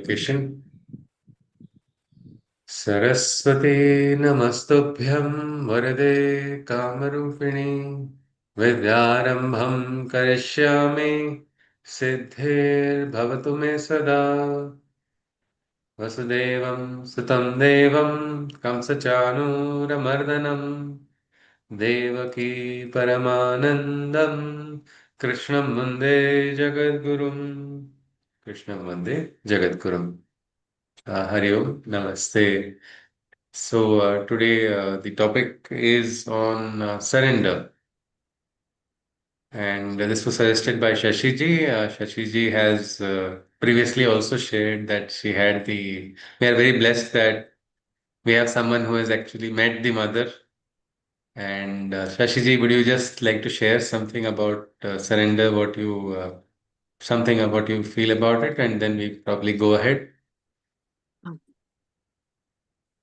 location. Saraswati Namastubhyam Varade Kamarupini Vidyarambham Karishyami Siddhir Bhavatu Me Sada Vasudevam Sutam Devam Kamsachanuramardanam Devaki Paramanandam Krishnam Vande Jagadgurum Krishnam Vande Jagadgurum. Hari Om, Namaste. Today the topic is on surrender, and this was suggested by Shashiji. Shashiji has previously also shared that she had the. We are very blessed that we have someone who has actually met the mother. And Shashiji, would you just like to share something about surrender? Something about you feel about it, and then we probably go ahead.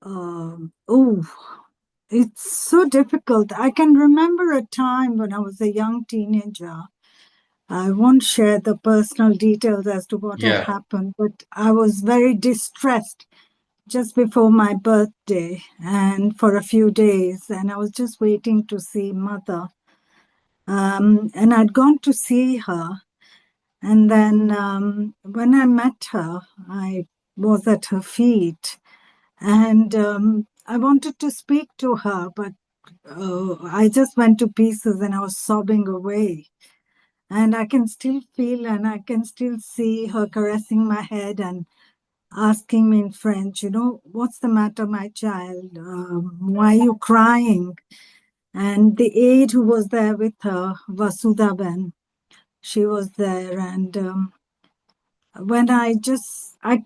Oh, it's so difficult. I can remember a time when I was a young teenager. I won't share the personal details as to what had Yeah. happened, but I was very distressed just before my birthday and for a few days, and I was just waiting to see mother. And I'd gone to see her, and then when I met her, I was at her feet, and I wanted to speak to her, but I just went to pieces and I was sobbing away. And I can still feel and I can still see her caressing my head and asking me in French, what's the matter, my child? Why are you crying? And the aide who was there with her, Vasudha Ben, she was there. And when I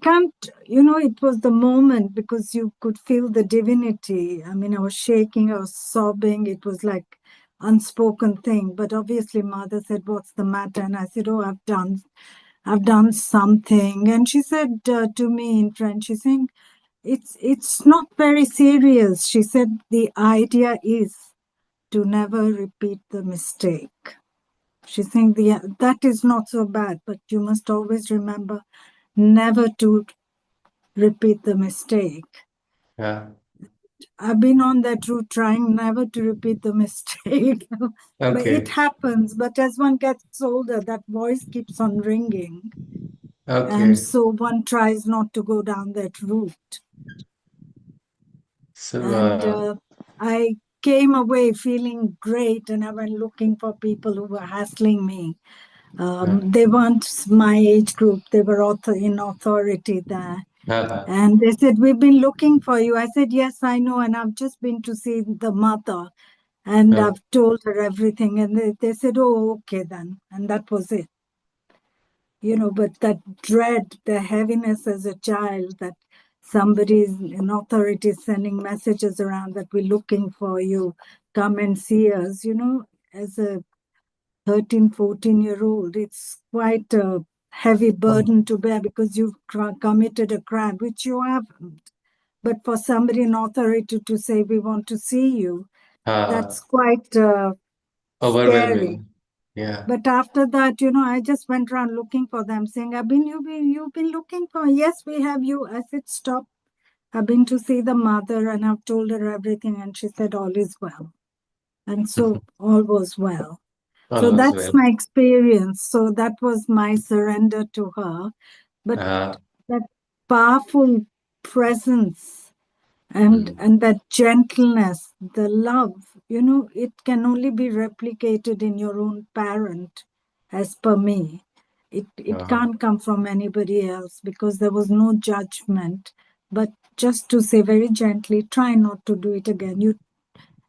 can't, it was the moment because you could feel the divinity. I mean, I was shaking, I was sobbing. It was like unspoken thing. But obviously, mother said, "What's the matter?" And I said, "Oh, I've done something." And she said to me in French, she's saying, "It's not very serious." She said, "The idea is to never repeat the mistake." She's saying that is not so bad, but you must always remember never to repeat the mistake. Yeah. I've been on that route trying never to repeat the mistake. But it Okay. happens. But as one gets older, that voice keeps on ringing. And Okay. so one tries not to go down that route. So, And I came away feeling great, and I went looking for people who were hassling me. They weren't my age group, they were in authority there. uh, And they said, "We've been looking for you." I said, "Yes, I know. And I've just been to see the mother and uh, I've told her everything." And they said, "Oh, okay then." And that was it. But that dread, the heaviness as a child that somebody's in authority is sending messages around that we're looking for you, come and see us, as a 13, 14-year-old, it's quite a heavy burden to bear because you've committed a crime, which you haven't. But for somebody in authority to say, "We want to see you," uh, that's quite scary. overwhelming. Yeah. But after that, I just went around looking for them, saying, you've been looking for, yes, we have you." I said, "Stop. I've been to see the mother and I've told her everything." And she said, "All is well." And so all was well. So Almost that's well. my experience. So that was my surrender to her. But Uh, that powerful presence mm, and that gentleness, the love, it can only be replicated in your own parent, as per me. It uh, can't come from anybody else because there was no judgment. But just to say very gently, try not to do it again.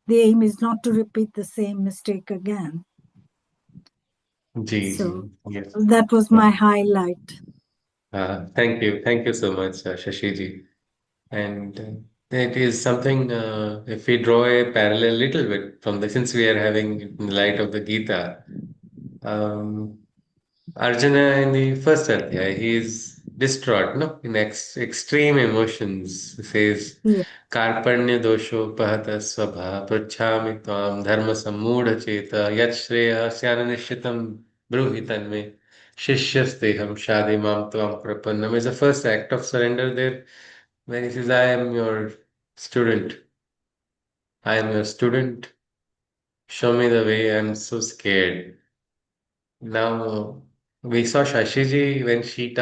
The aim is not to repeat the same mistake again. Ji, ji. So Yes. that was my highlight. Thank you. Thank you so much, Shashi ji. And it is something, if we draw a parallel little bit from since we are having in the light of the Gita, um, Arjuna in the first Adhyaya, he is distraught, no, in extreme emotions. He says, Yeah. Karpanya dosho pahata svabha prachami tvam dharma sammudha cheta yat shreya syana nishitam bruhi tanme. Shishyasteham Shadi Mam Tvam Prapannam is the first act of surrender there, when he says, I am your student. I am your student. Show me the way. I'm so scared. Now we saw Shashiji when she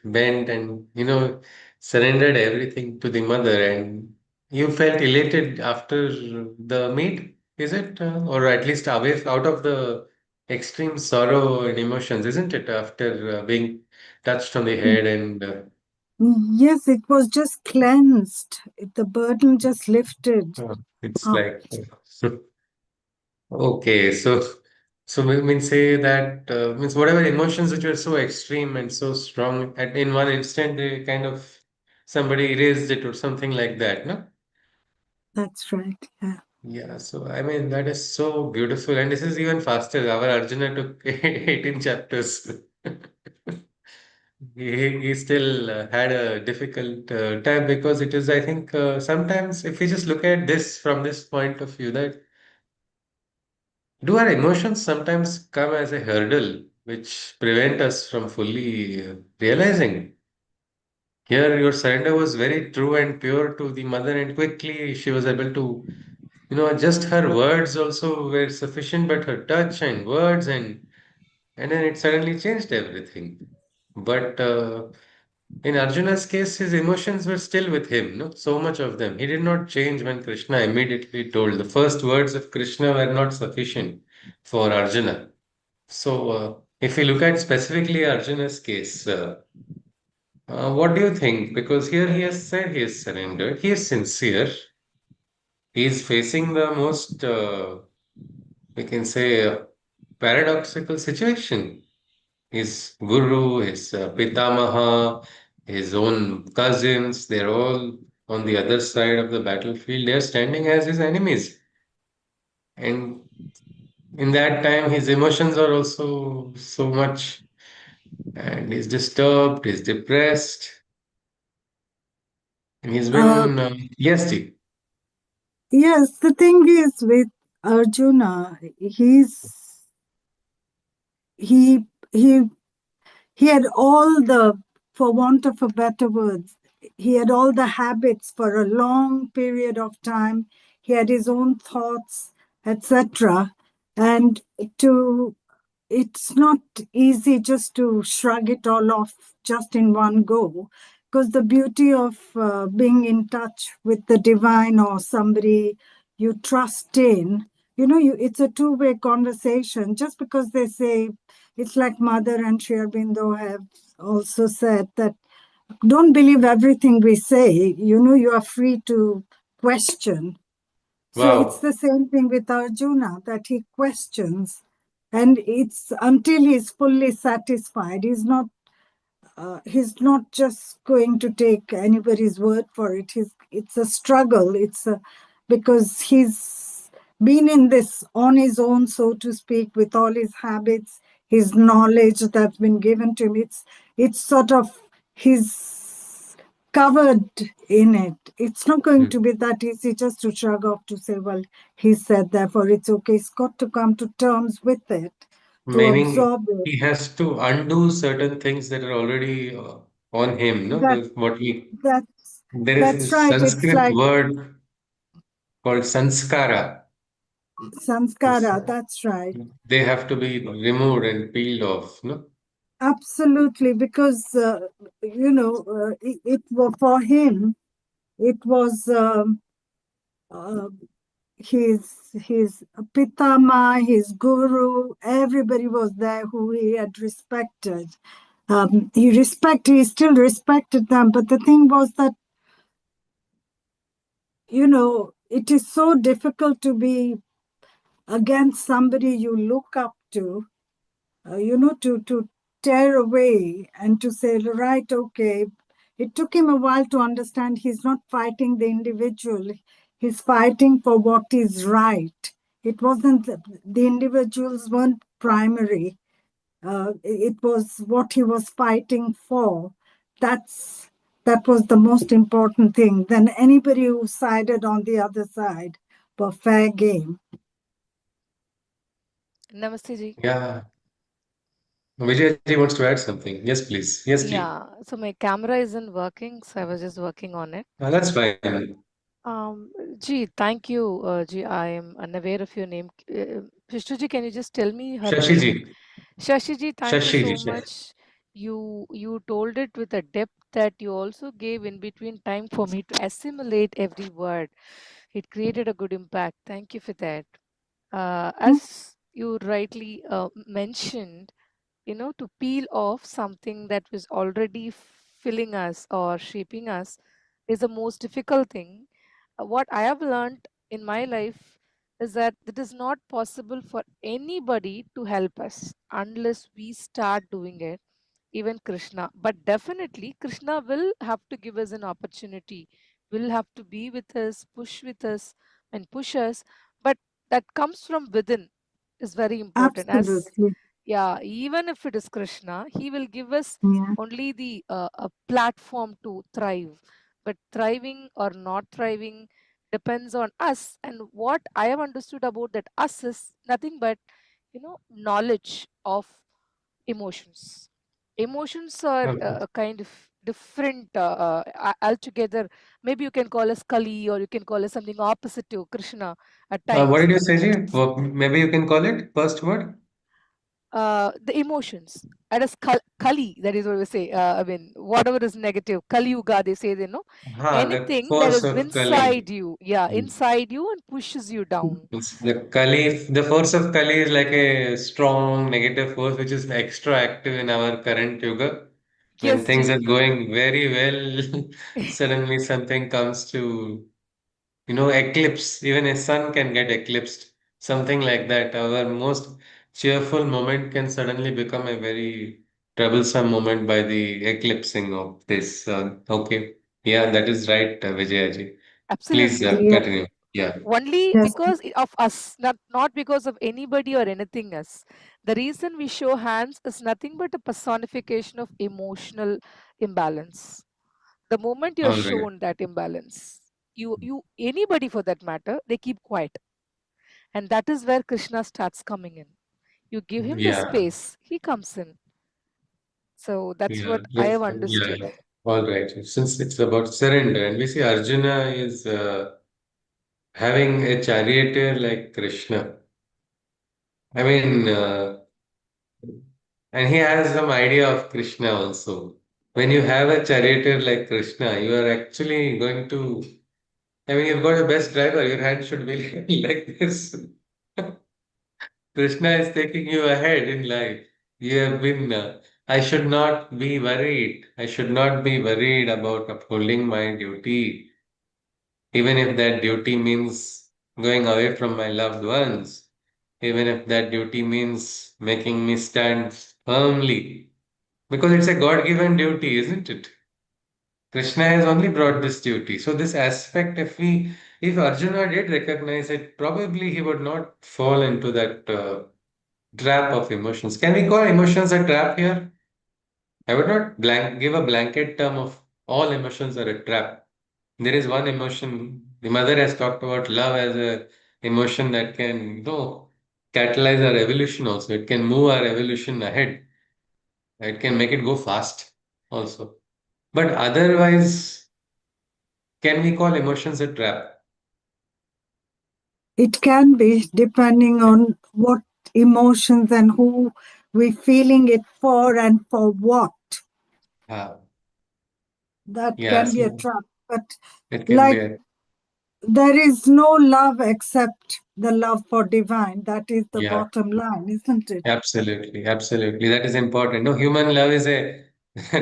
bent and surrendered everything to the mother, and you felt elated after the meet, is it, or at least away out of the extreme sorrow and emotions, isn't it? After being touched on the head and Yes, it was just cleansed. The burden just lifted it's up. like okay, so we mean say that means whatever emotions which were so extreme and so strong at in one instant they kind of somebody erased it or something like that, no? That's right. Yeah. Yeah, so I mean that is so beautiful, and this is even faster. Our Arjuna took 18 chapters. He still had a difficult time because it is, I think, sometimes if we just look at this from this point of view, that do our emotions sometimes come as a hurdle which prevent us from fully realizing? Here, your surrender was very true and pure to the mother, and quickly she was able to, just her words also were sufficient, but her touch and words, and then it suddenly changed everything. But in Arjuna's case, his emotions were still with him, no? So much of them. He did not change when Krishna immediately told. The first words of Krishna were not sufficient for Arjuna. So, if we look at specifically Arjuna's case, what do you think? Because here he has said he is surrendered, he is sincere, he is facing the most, we can say, paradoxical situation. His guru, his pitamaha, his own cousins, they're all on the other side of the battlefield. They're standing as his enemies. And in that time, his emotions are also so much, and he's disturbed, he's depressed. And he's Uh, been, yes, Ji. yes, the thing is with Arjuna, he he he had all the, for want of a better words, he had all the habits for a long period of time. He had his own thoughts, etc. And to it's not easy just to shrug it all off just in one go, because the beauty of being in touch with the divine or somebody you trust in, it's a two-way conversation. Just because they say, it's like Mother and Sri Aurobindo have also said that don't believe everything we say, you are free to question. So it's Wow. the same thing with Arjuna, that he questions, and it's until he's fully satisfied. He's not just going to take anybody's word for it. It's a struggle. Because he's been in this on his own, so to speak, with all his habits, his knowledge that's been given to him. It's sort of he's covered in it. It's not going Hmm. to be that easy just to shrug off to say, well, he said, therefore it's okay. He's got to come to terms with it, to Meaning absorb it. he has to undo certain things that are already on him, no? That that's There is a that's right. It's Sanskrit like word called sanskara. It's, samskara. That's right. they have to be removed and peeled off, no? Absolutely, because it was for him. It was uh, his pitama, his guru. Everybody was there who he had respected. He still respected them. But the thing was that it is so difficult to be against somebody you look up to, to tear away and to say, right, okay. It took him a while to understand he's not fighting the individual, he's fighting for what is right. It wasn't, the individuals weren't primary. It was what he was fighting for. That was the most important thing. Then anybody who sided on the other side were fair game. Namaste ji. Yeah. Vijay wants to add something. Yes, please. Yes, please. Yeah, so my camera isn't working, so I was just working on it. That's fine. Gee, thank you, Gee. I am unaware of your name. Vishnuji, can you just tell me her Shashi name? ji. Shashiji, thank you Shashi ji. so much. You told it with a depth that you also gave in between time for me to assimilate every word. It created a good impact. Thank you for that. As you rightly mentioned, to peel off something that was already filling us or shaping us is the most difficult thing. What I have learned in my life is that it is not possible for anybody to help us unless we start doing it, even Krishna. But definitely, Krishna will have to give us an opportunity, will have to be with us, and push us. But that comes from within is very important. As Absolutely. yeah, even if it is Krishna, he will give us Yeah. only the a platform to thrive. But thriving or not thriving depends on us. And what I have understood about that us is nothing but knowledge of emotions. Emotions are Okay. a kind of different altogether. Maybe you can call us Kali or you can call us something opposite to Krishna at What times. did you say, ji? Maybe you can call it first word. The emotions at a kali, that is what we say. I mean, whatever is negative, kali yuga, they say, The anything that force is of Kali. inside you, yeah, Hmm. inside you and pushes you down. It's the force of Kali is like a strong negative force which is extra active in our current yuga. When Yes, things are G. going very well, suddenly something comes to, eclipse. Even a sun can get eclipsed. Something like that. Our most cheerful moment can suddenly become a very troublesome moment by the eclipsing of this. Okay. Yeah, that is right, Vijayaji. Please Absolutely. Yeah. continue. Yeah. Only Yes. because of us, not because of anybody or anything else. The reason we show hands is nothing but a personification of emotional imbalance. The moment you're All right. shown that imbalance, you anybody for that matter, they keep quiet. And that is where Krishna starts coming in. You give him the Yeah. space, he comes in. So that's Yeah. what I Yes. have Yeah. understood. All right. Since it's about surrender, and we see Arjuna is having a charioteer like Krishna. I mean, and he has some idea of Krishna also. When you have a charioteer like Krishna, you are actually going to, I mean, you've got a best driver, your hand should be like this. Krishna is taking you ahead in life. You have been, I should not be worried. I should not be worried about upholding my duty, even if that duty means going away from my loved ones, even if that duty means making me stand firmly. Because it's a God given duty, isn't it? Krishna has only brought this duty. So, this aspect, if Arjuna did recognize it, probably he would not fall into that trap of emotions. Can we call emotions a trap here? I would not give a blanket term of all emotions are a trap. There is one emotion. The mother has talked about love as a emotion that can, catalyze our evolution also. It can move our evolution ahead. It can make it go fast also. But otherwise, can we call emotions a trap? It can be depending on what emotions and who we're feeling it for and for what. Ah, That yeah, can be a so trap. But it can be like a, there is no love except the love for divine. That is the yeah, bottom line, isn't it? absolutely, absolutely. That is important. No, human love is a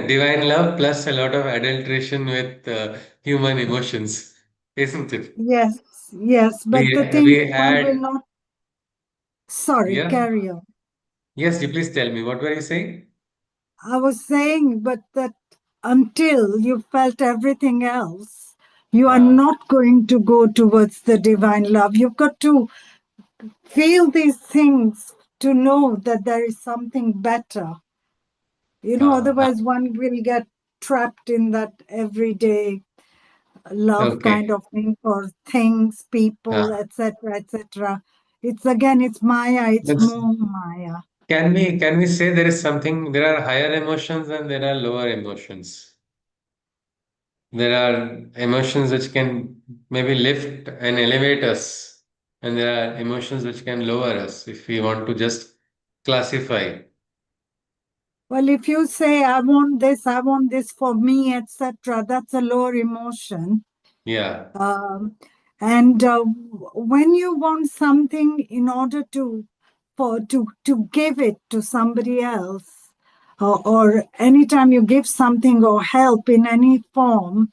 divine love plus a lot of adulteration with human emotions, isn't it? Yes, yes. But the We thing we is, one will had, not. Sorry, yeah. carry on. Yes, you please tell me what were you saying? I was saying, but that until you felt everything else, you are Ah, not going to go towards the divine love. You've got to feel these things to know that there is something better. ah, Otherwise, one will get trapped in that everyday love okay. kind of thing for things, people, Ah, etc., etc. It's again, it's Maya, it's that's more Maya. Can we say there is something, there are higher emotions and there are lower emotions? There are emotions which can maybe lift and elevate us, and there are emotions which can lower us if we want to just classify. Well, if you say, I want this for me, etc., that's a lower emotion. Yeah, And when you want something in order to give it to somebody else, or anytime you give something or help in any form,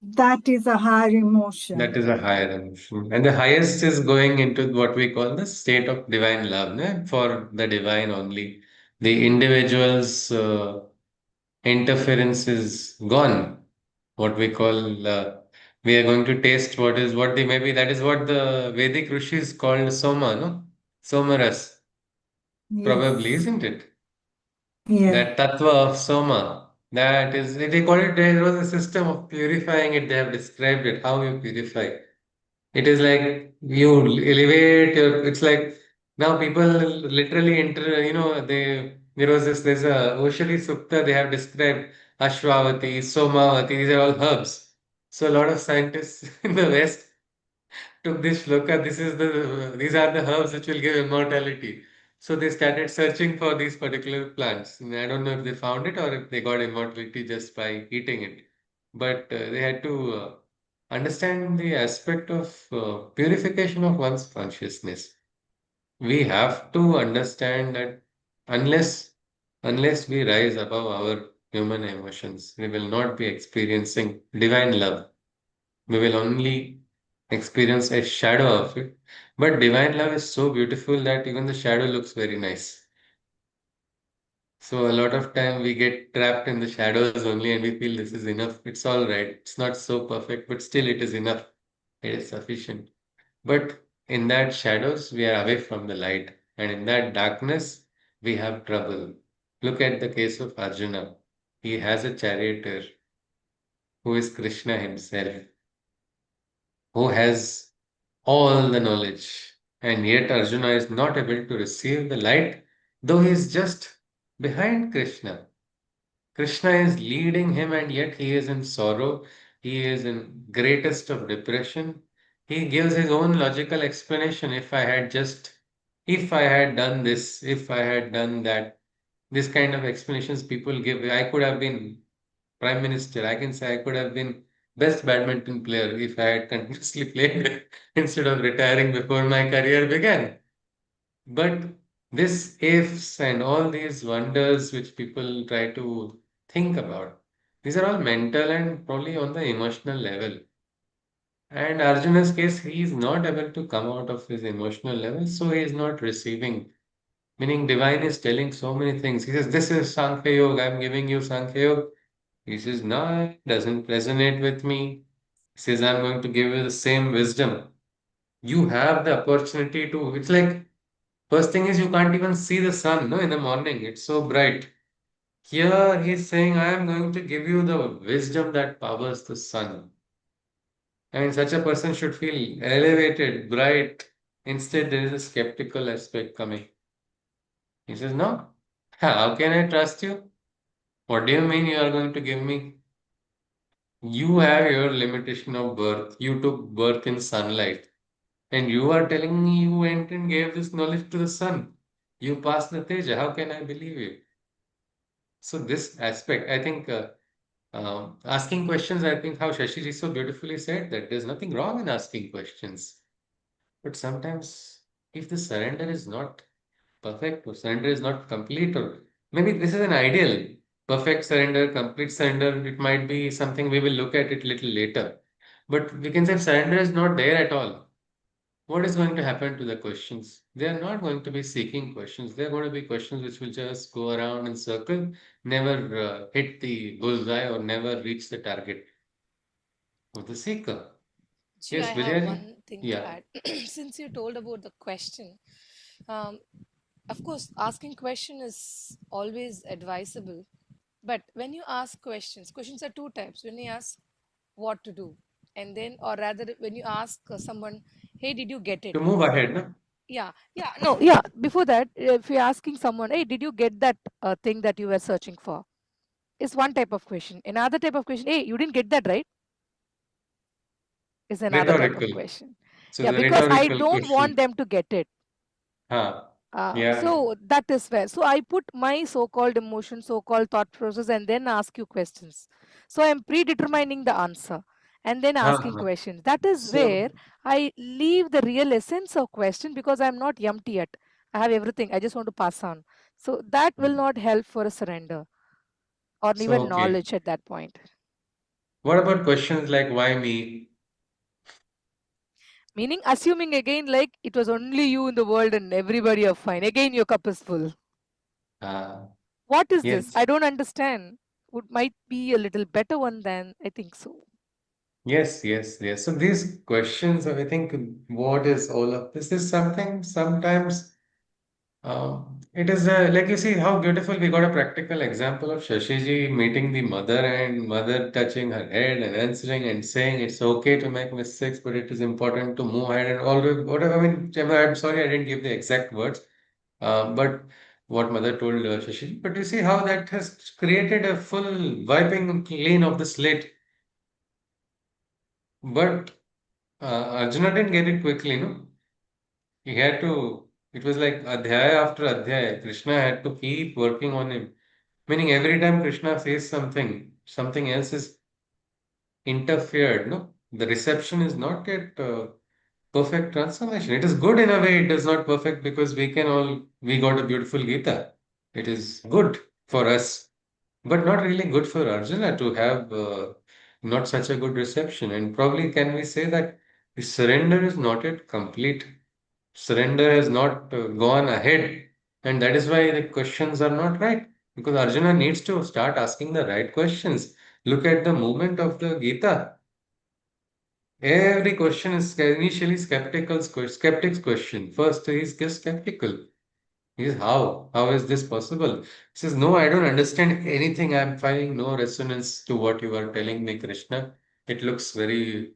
that is a higher that emotion. is a higher emotion. And the highest is going into what we call the state of divine love, ne? For the divine only. The individual's interference is gone. What we call, we are going to taste what the, maybe that is what the Vedic rishis called Soma, no? Somaras, probably, Yes. isn't it? Yeah. That tattva of Soma, that is, they call it, there was a system of purifying it. They have described it, how you purify. It is like you elevate your, it's like now people literally enter, there was this, there's a Oshali Sukta, they have described Ashwavati, Somavati, these are all herbs. So a lot of scientists in the West took this shloka. These are the herbs which will give immortality. So they started searching for these particular plants. And I don't know if they found it or if they got immortality just by eating it. But they had to understand the aspect of purification of one's consciousness. We have to understand that unless unless we rise above our human emotions, we will not be experiencing divine love. We will only experience a shadow of it. But divine love is so beautiful that even the shadow looks very nice. So a lot of time we get trapped in the shadows only and we feel this is enough. It's all right. It's not so perfect, but still it is enough. It is sufficient. But in that shadows, we are away from the light. And in that darkness, we have trouble. Look at the case of Arjuna. He has a charioteer who is Krishna himself, who has all the knowledge. And yet Arjuna is not able to receive the light, though he is just behind Krishna. Krishna is leading him, and yet he is in sorrow. He is in greatest of depression. He gives his own logical explanation. If I had done this, if I had done that, this kind of explanations people give. I could have been prime minister. I can say I could have been best badminton player if I had continuously played instead of retiring before my career began. But this ifs and all these wonders which people try to think about, these are all mental and probably on the emotional level. And Arjuna's case, he is not able to come out of his emotional level, so he is not receiving. Meaning, divine is telling so many things. He says, "This is Sankhya Yoga. I'm giving you Sankhya Yoga." He says, "No, it doesn't resonate with me." He says, "I'm going to give you the same wisdom. You have the opportunity to." It's like, first thing is, you can't even see the sun, no, in the morning. It's so bright. Here he's saying, I am going to give you the wisdom that powers the sun. I mean, such a person should feel elevated, bright. Instead, there is a skeptical aspect coming. He says, "No, how can I trust you? What do you mean you are going to give me? You have your limitation of birth. You took birth in sunlight. And you are telling me you went and gave this knowledge to the sun. You passed the Teja. How can I believe you?" So, this aspect, I think, asking questions, I think how Shashiji so beautifully said that there's nothing wrong in asking questions. But sometimes, if the surrender is not perfect or surrender is not complete, or maybe this is an ideal perfect surrender, complete surrender, it might be something we will look at it little later. But we can say if surrender is not there at all, what is going to happen to the questions? They are not going to be seeking questions. They are going to be questions which will just go around in circle, never hit the bullseye or never reach the target of the seeker. Gee, I Yes, have Vilyaji? one thing to Yeah. add. Since you told about the question, um, of course, asking question is always advisable. But when you ask questions, questions are two types. When you ask what to do, and then, or rather, when you ask someone, "Hey, did you get it?" To move ahead, no? No, yeah. Before that, if you're asking someone, hey, did you get that thing that you were searching for? Is one type of question. Another type of question, hey, you didn't get that, right? Is another type of Rhetorical. question. So Yeah, the because I rhetorical don't want question. them to get it. Huh. Yeah. So that is where. So I put my so-called emotion, so-called thought process, and then ask you questions. So I'm predetermining the answer and then Huh. asking questions. That is where So, I leave the real essence of question because I'm not empty yet. I have everything. I just want to pass on. So that will not help for a surrender or even okay. knowledge at that point. What about questions like why me? Meaning assuming again like it was only you in the world and everybody are fine. Again your cup is full. Ah, What is this? yes. I don't understand. Would might be a little better one than I think so. Yes, yes, yes. So these questions, I think, what is all of this is something sometimes it is like you see how beautiful we got a practical example of Shashiji meeting the mother and mother touching her head and answering and saying it's okay to make mistakes, but it is important to move ahead and all whatever. I mean, I'm sorry I didn't give the exact words, but what mother told Shashiji. But you see how that has created a full wiping clean of the slate. But Arjuna didn't get it quickly, no? He had to, it was like adhyaya after adhyaya. Krishna had to keep working on him. Meaning every time Krishna says something, something else is interfered, no? The reception is not yet perfect transformation. It is good in a way, it is not perfect because we got a beautiful Gita. It is good for us, but not really good for Arjuna to have not such a good reception. And probably can we say that the surrender is not yet complete? Surrender has not gone ahead, and that is why the questions are not right. Because Arjuna needs to start asking the right questions. Look at the movement of the Gita. Every question is initially skeptic's question. First, he's just skeptical. He's how? How is this possible? He says, no, I don't understand anything. I'm finding no resonance to what you are telling me, Krishna. It looks very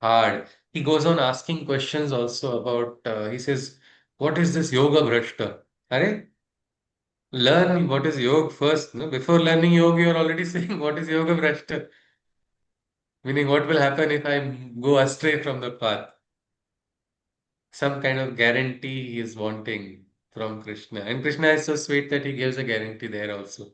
hard. He goes on asking questions also about, he says, what is this yoga bhrashta? Are learn what is yoga first. No? Before learning yoga, you're already saying what is yoga bhrashta? Meaning, what will happen if I go astray from the path? Some kind of guarantee he is wanting from Krishna. And Krishna is so sweet that he gives a guarantee there also.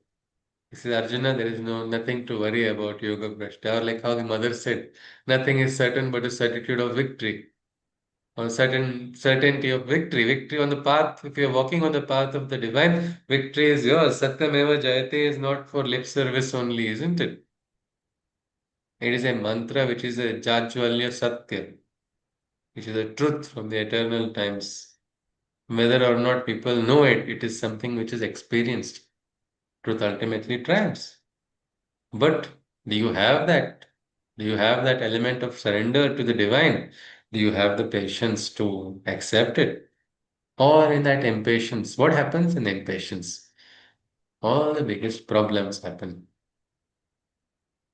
He says, Arjuna, there is nothing to worry about yoga bhrashta. Or like how the mother said, nothing is certain but a certitude of victory. Or certain certainty of victory. Victory on the path, if you're walking on the path of the divine, victory is yours. Satyameva Jayate is not for lip service only, isn't it? It is a mantra which is a Jajwalya Satya, which is a truth from the eternal times. Whether or not people know it, it is something which is experienced. Truth ultimately triumphs. But do you have that? Do you have that element of surrender to the divine? Do you have the patience to accept it? Or in that impatience, what happens in impatience? All the biggest problems happen.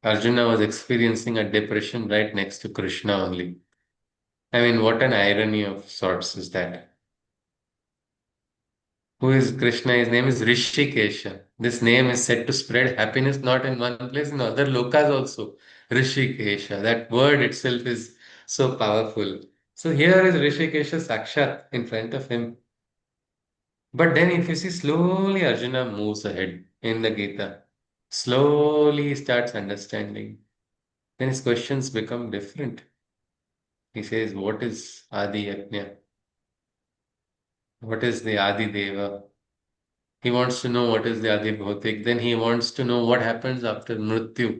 Arjuna was experiencing a depression right next to Krishna only. I mean, what an irony of sorts is that. Who is Krishna? His name is Rishikesha. This name is said to spread happiness not in one place, in other lokas also. Rishikesha. That word itself is so powerful. So here is Rishikesha Sakshat in front of him. But then if you see slowly Arjuna moves ahead in the Gita. Slowly he starts understanding. Then his questions become different. He says, what is Adi Yajna? What is the Adi Deva? He wants to know what is the Adi Bhautik. Then he wants to know what happens after Mrityu,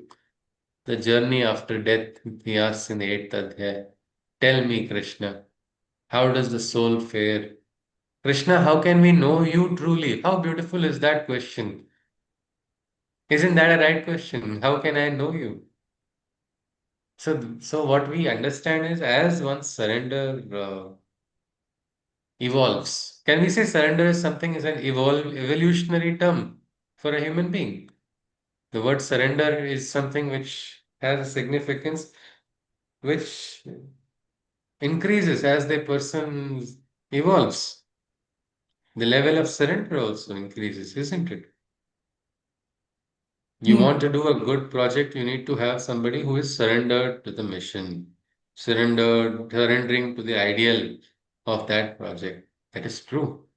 the journey after death. He asks in the 8th Adhyaya. Tell me, Krishna, how does the soul fare? Krishna, how can we know you truly? How beautiful is that question? Isn't that a right question? How can I know you? So what we understand is as one surrender evolves. Can we say surrender is something is an evolutionary term for a human being? The word surrender is something which has a significance which increases as the person evolves. The level of surrender also increases, isn't it? You Yeah. want to do a good project, you need to have somebody who is surrendered to the mission, surrendering to the ideal of that project. That is true.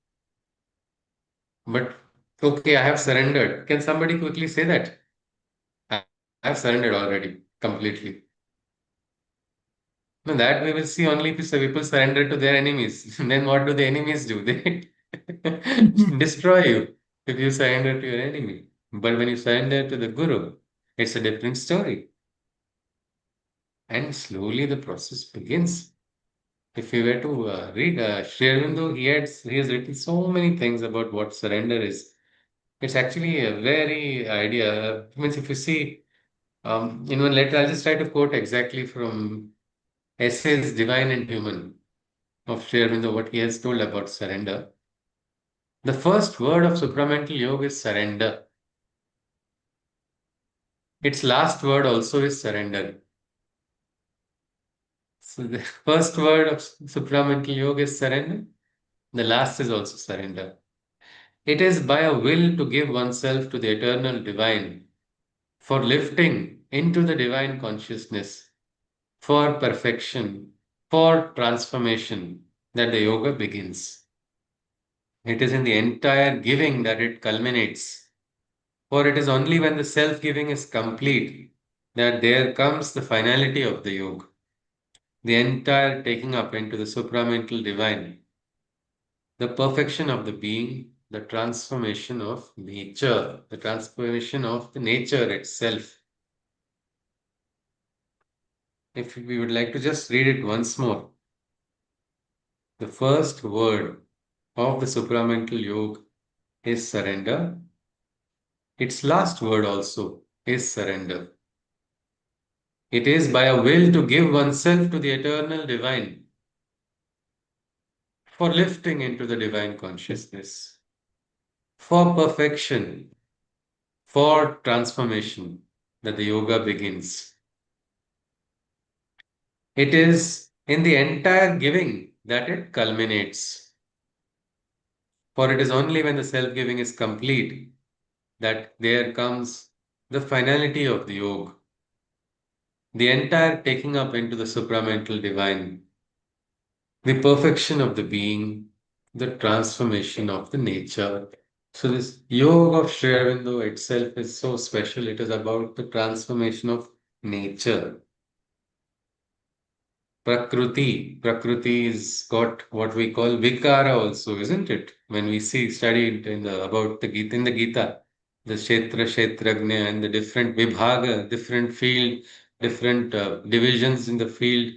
But okay, I have surrendered. Can somebody quickly say that? I have surrendered already, completely. No, that we will see only if people surrender to their enemies. Then what do the enemies do? They destroy you if you surrender to your enemy. But when you surrender to the Guru, it's a different story. And slowly the process begins. If you were to read Sri Aurobindo, he has written so many things about what surrender is. It's actually a very idea. Means if you see in one letter, I'll just try to quote exactly from Essays Divine and Human of Sri Aurobindo, what he has told about surrender. The first word of supramental yoga is surrender. Its last word also is surrender. So the first word of supramental yoga is surrender. The last is also surrender. It is by a will to give oneself to the eternal divine, for lifting into the divine consciousness, for perfection, for transformation, that the yoga begins. It is in the entire giving that it culminates. For it is only when the self giving is complete that there comes the finality of the yoga, the entire taking up into the supramental divine, the perfection of the being, the transformation of nature, the transformation of the nature itself. If we would like to just read it once more, the first word of the supramental yoga is surrender. Its last word also is surrender. It is by a will to give oneself to the eternal divine, for lifting into the divine consciousness, for perfection, for transformation, that the yoga begins. It is in the entire giving that it culminates. For it is only when the self giving is complete that there comes the finality of the yoga, the entire taking up into the supramental divine, the perfection of the being, the transformation of the nature. So, this yoga of Sri Aurobindo itself is so special. It is about the transformation of nature. Prakruti is got what we call vikara also, isn't it? When we see studied in the about the Gita in the Gita, the Kshetragnya and the different vibhaga, different field, different divisions in the field.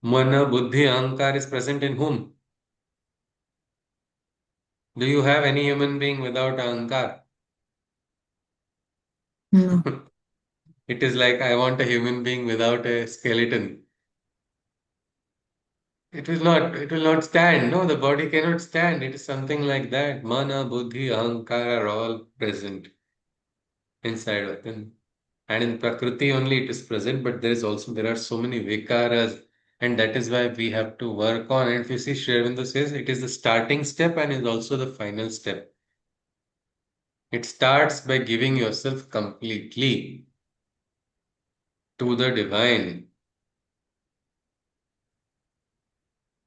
Mana, buddhi, ahankar is present in whom? Do you have any human being without ahankar? No. It is like I want a human being without a skeleton. It will not stand. No, the body cannot stand. It is something like that. Mana, buddhi, ahankara are all present inside within. And in Prakriti only it is present, but there are so many vikaras, and that is why we have to work on. And if you see, Sri Aurobindo says it is the starting step and is also the final step. It starts by giving yourself completely to the divine.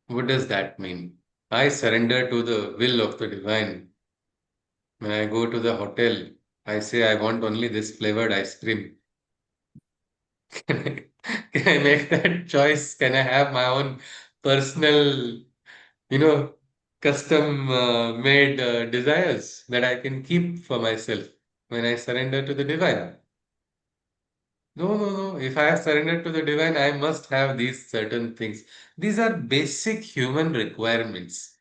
What does that mean? I surrender to the will of the divine. When I go to the hotel, I say I want only this flavored ice cream. Can I make that choice? Can I have my own personal, you know, custom made desires that I can keep for myself when I surrender to the divine? No, no, no. If I have surrendered to the divine, I must have these certain things. These are basic human requirements.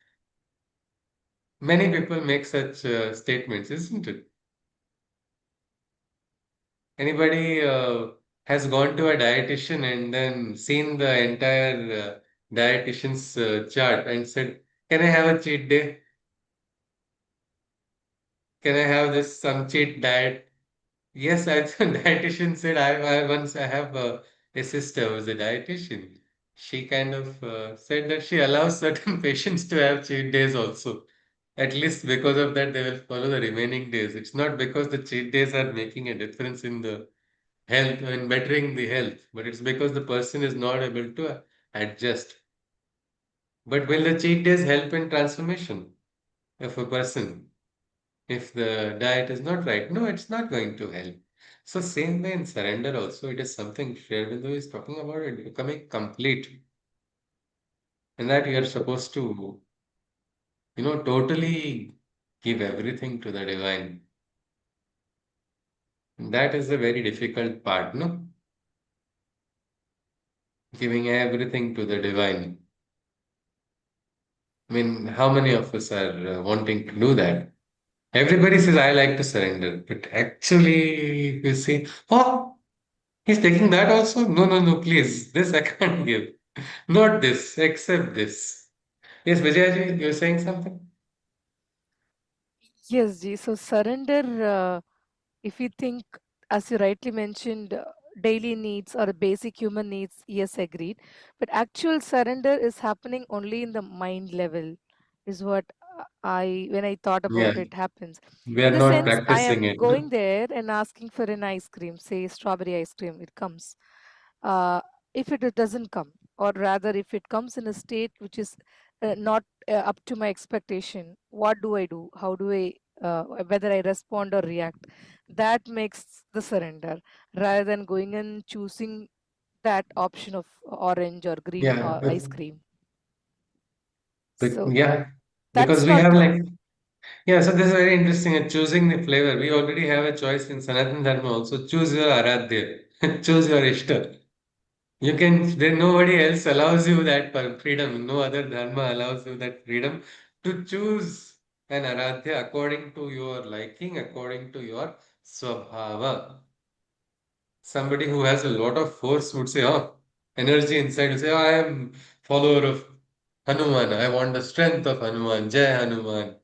Many people make such statements, isn't it? Anybody has gone to a dietitian and then seen the entire dietitian's chart and said, "Can I have a cheat day? Can I have this some cheat diet?" Yes, I the dietitian said, I once I have a sister who's a dietitian. she kind of said that she allows certain patients to have cheat days also. At least because of that, they will follow the remaining days. It's not because the cheat days are making a difference in the health and bettering the health, but it's because the person is not able to adjust. But will the cheat days help in transformation of a person if the diet is not right? No, it's not going to help. So same way in surrender also, it is something Sherbindo is talking about it becoming complete, and that you are supposed to, totally give everything to the divine. That is a very difficult part, no? Giving everything to the divine. I mean, how many of us are wanting to do that? Everybody says, I like to surrender. But actually, if you see, oh, he's taking that also? No, no, no, please. This I can't give. Not this, except this. Yes, Vijayaji, you're saying something? Yes, Ji. So surrender, if you think, as you rightly mentioned, daily needs or basic human needs, yes, agreed. But actual surrender is happening only in the mind level, is what when I thought Yeah, about it, happens. we In are the not sense, I practicing am it, no? going there and asking for an ice cream, say strawberry ice cream, it comes. Uh, if it doesn't come, or rather, if it comes in a state which is not up to my expectation, what do I do? How do I, whether I respond or react? That makes the surrender, rather than going and choosing that option of orange or green Yeah, ice cream. So yeah, because that's we not have wrong. like, yeah, so this is very interesting. Choosing the flavor, we already have a choice in Sanatan Dharma also. Choose your Aradhya, choose your Ishta. You can, then nobody else allows you that freedom. No other Dharma allows you that freedom to choose an Aradhya according to your liking, according to your Swabhava. Somebody who has a lot of force would say, oh, energy inside will say, oh, I am follower of Hanuman. I want the strength of Hanuman. Jai Hanuman.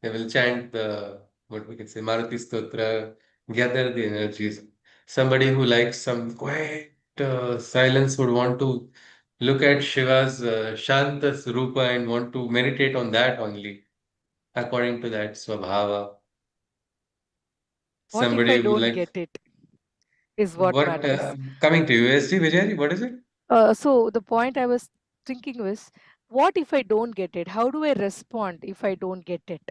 They will chant the, what we can say, Maruti Stotra, gather the energies. Somebody who likes some quiet silence would want to look at Shiva's Shanta Rupa and want to meditate on that only, according to that Swabhava. What if I Somebody would don't like, get it? Is what what, matters. coming to USG, Vijay, what is it? So the point I was thinking was, what if I don't get it? How do I respond if I don't get it?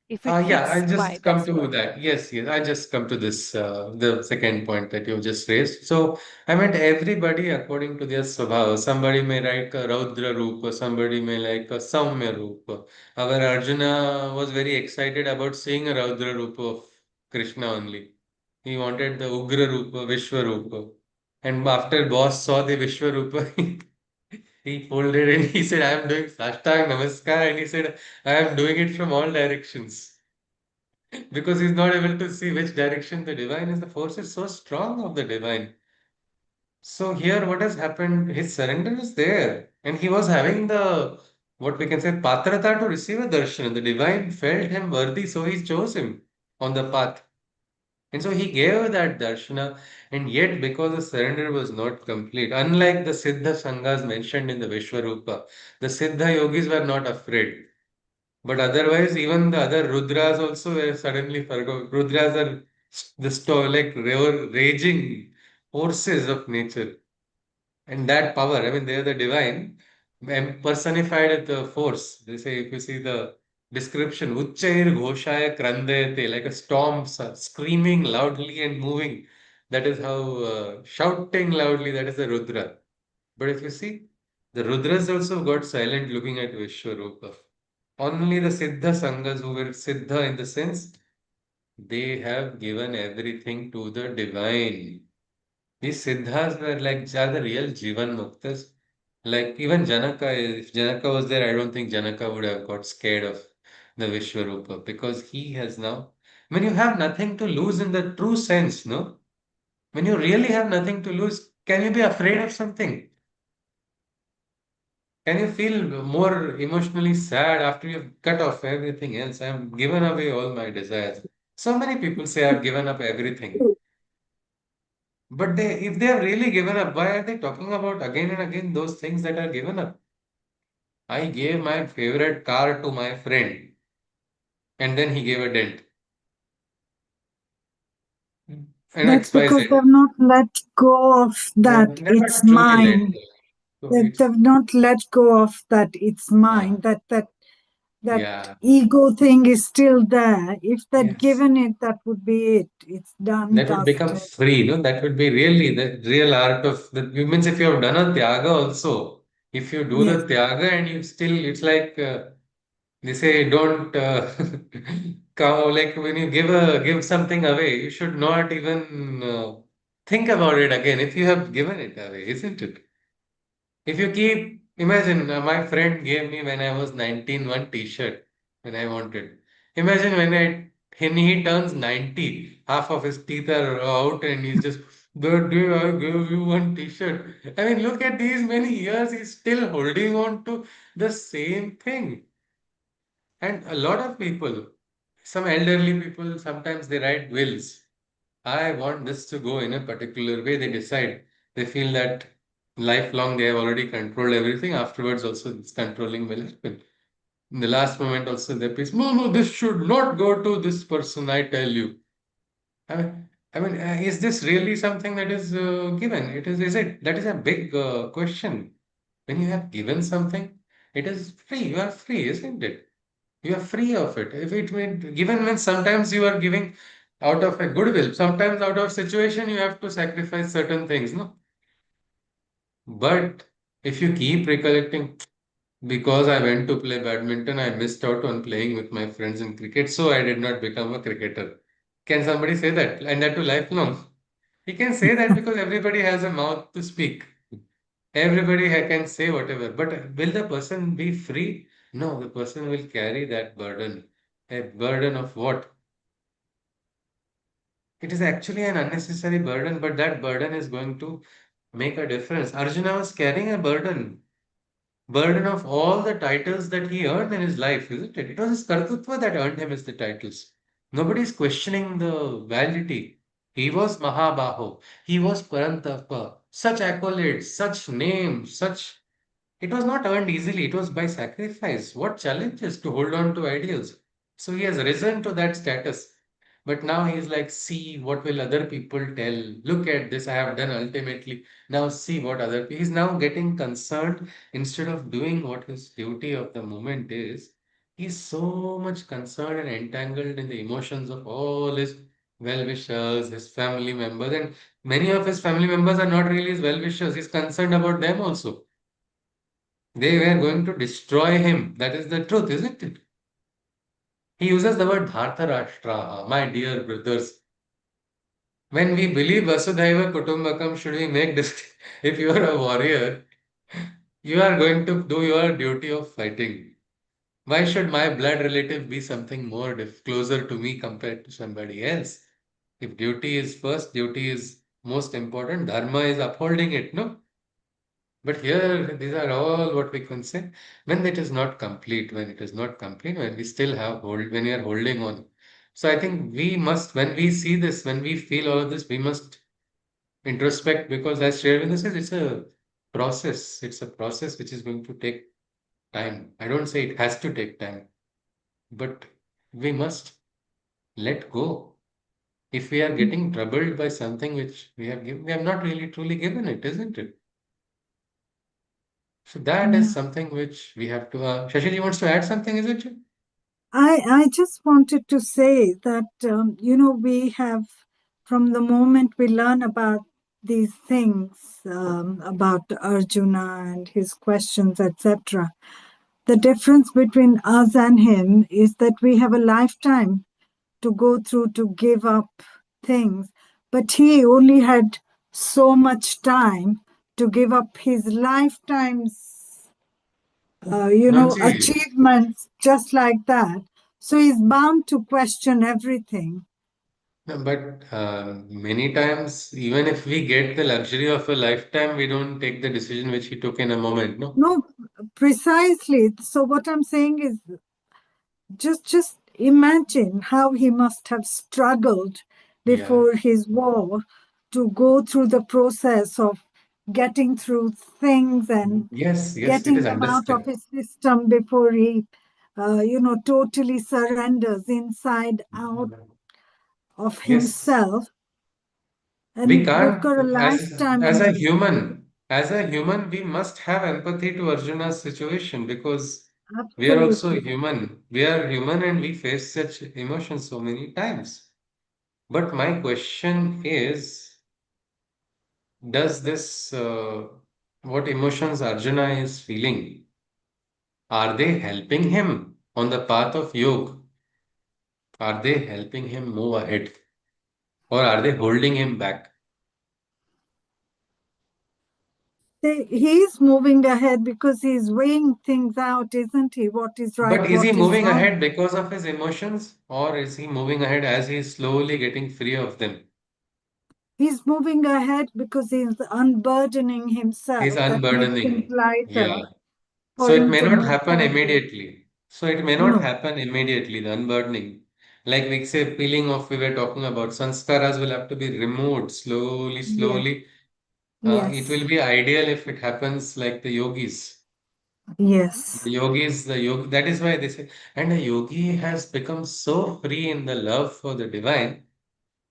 If it Yeah, fits I'll my, just come that's to what. that. Yes, yes, I just come to this, the second point that you just raised. So, I meant everybody according to their swabhava. Somebody may like a Raudra Rupa, somebody may like a Saumya Rupa. Our Arjuna was very excited about seeing a Raudra Rupa of Krishna only. He wanted the Ugra Rupa, Vishwa Rupa. And after boss saw the Vishwa Rupa, he folded and he said, I am doing Sashtang Namaskar. And he said, I am doing it from all directions because he's not able to see which direction the divine is. The force is so strong of the divine. So here, what has happened? His surrender is there, and he was having the what we can say patrata to receive a darshan. The divine felt him worthy, so he chose him on the path, and so he gave that darshana. And yet, because the surrender was not complete, unlike the Siddha Sanghas mentioned in the Vishwarupa, the Siddha yogis were not afraid. But otherwise, even the other Rudras also were suddenly forgot. Rudras are like raging forces of nature. And that power, I mean, they are the divine, personified as the force. They say, if you see the description, Uchair Ghoshaya Krandayate, like a storm screaming loudly and moving. That is how shouting loudly, that is the Rudra. But if you see, the Rudras also got silent looking at Vishwarupa. Only the Siddha Sanghas who were Siddha in the sense they have given everything to the divine. These Siddhas were like are the real Jivan Muktas. Like even Janaka, if Janaka was there, I don't think Janaka would have got scared of the Vishwarupa because he has now. When you have nothing to lose in the true sense, no? When you really have nothing to lose, can you be afraid of something? Can you feel more emotionally sad after you've cut off everything else? I've given away all my desires. So many people say I've given up everything. But if they have really given up, why are they talking about again and again those things that are given up? I gave my favorite car to my friend, and then he gave a dent. I know That's XYZ. because they've not let go of that Never it's truly let mine. go. So it's, They've not let go of that it's mine. uh, That yeah, ego thing is still there. If they'd yes. given it, that would be it. It's done, That would become dusted. free, no? That would be really the real art of the, it means if you have done a tyaga also, if you do Yes, the tyaga and you still, it's like they say, don't like when you give something away, you should not even think about it again if you have given it away, isn't it? If you keep, imagine my friend gave me when I was 19 one t-shirt when I wanted. Imagine when he turns 90, half of his teeth are out and he's just, the day I gave you one t-shirt. I mean, look at these many years, he's still holding on to the same thing. And a lot of people, some elderly people, sometimes they write wills. I want this to go in a particular way. They decide. They feel that lifelong they have already controlled everything. Afterwards, also, this controlling will happen. In the last moment, also, they please, no, no, this should not go to this person, I tell you. Is this really something that is given? Is it? That is a big question. When you have given something, it is free. You are free, isn't it? You are free of it. If it meant given means sometimes you are giving out of a goodwill, sometimes out of situation you have to sacrifice certain things, no? But if you keep recollecting, because I went to play badminton, I missed out on playing with my friends in cricket, so I did not become a cricketer. Can somebody say that? And that to lifelong? He can say that because everybody has a mouth to speak. Everybody can say whatever, but will the person be free? No, the person will carry that burden. A burden of what? It is actually an unnecessary burden, but that burden is going to make a difference. Arjuna was carrying a burden of all the titles that he earned in his life, isn't it? It was his kartutva that earned him as the titles. Nobody is questioning the validity. He was Mahabaho. He was Parantapa. Such accolades, such names, such it was not earned easily, it was by sacrifice. What challenges to hold on to ideals. So he has risen to that status. But now he's like, see what will other people tell. Look at this, I have done ultimately. Now see what other people. He's now getting concerned instead of doing what his duty of the moment is. He's so much concerned and entangled in the emotions of all his well wishers, his family members, and many of his family members are not really his well wishers. He's concerned about them also. They were going to destroy him. That is the truth, isn't it? He uses the word Dhartarashtra, my dear brothers. When we believe Vasudhaiva Kutumbakam, should we make this? If you are a warrior, you are going to do your duty of fighting. Why should my blood relative be something more closer to me compared to somebody else? If duty is first, duty is most important, dharma is upholding it, no? But here, these are all what we can say when it is not complete, when it is not complete, when we still have hold, when we are holding on. So I think we must, when we see this, when we feel all of this, we must introspect because as Shervinda says, it's a process. It's a process which is going to take time. I don't say it has to take time, but we must let go. If we are getting troubled by something which we have given, we have not really truly given it, isn't it? So that is yeah. something which we have to. Shashiji wants to add something, isn't it? I just wanted to say that, we have, from the moment we learn about these things, about Arjuna and his questions, etc., the difference between us and him is that we have a lifetime to go through to give up things, but he only had so much time to give up his lifetime's Don't see. achievements just like that. So he's bound to question everything. No, but many times, even if we get the luxury of a lifetime, we don't take the decision which he took in a moment. No. No, precisely. So what I'm saying is just imagine how he must have struggled Yeah. before his war to go through the process of getting through things and Yes, yes, it getting is them out of understood. his system before he, totally surrenders inside out of Yes, himself. we And we've can't, got a as lifetime. as a human, we must have empathy to Arjuna's situation because we are also Absolutely. human. We are human and we face such emotions so many times. But my question is, does this, what emotions Arjuna is feeling, are they helping him on the path of yoga? Are they helping him move ahead? Or are they holding him back? He's moving ahead because he's weighing things out, isn't he? What is right, But is he what is moving wrong. ahead because of his emotions, or is he moving ahead as he is slowly getting free of them? He's moving ahead because he's unburdening He's himself. That makes things unburdening. Yeah. lighter So for it him may to not move happen forward. immediately. So it may not No. happen immediately, the unburdening. Like we say, peeling off, we were talking about, sanskaras will have to be removed slowly, Yes. slowly. It Yes. will be ideal if it happens like the yogis. Yes. The yogi, that is why they say, and a yogi has become so free in the love for the divine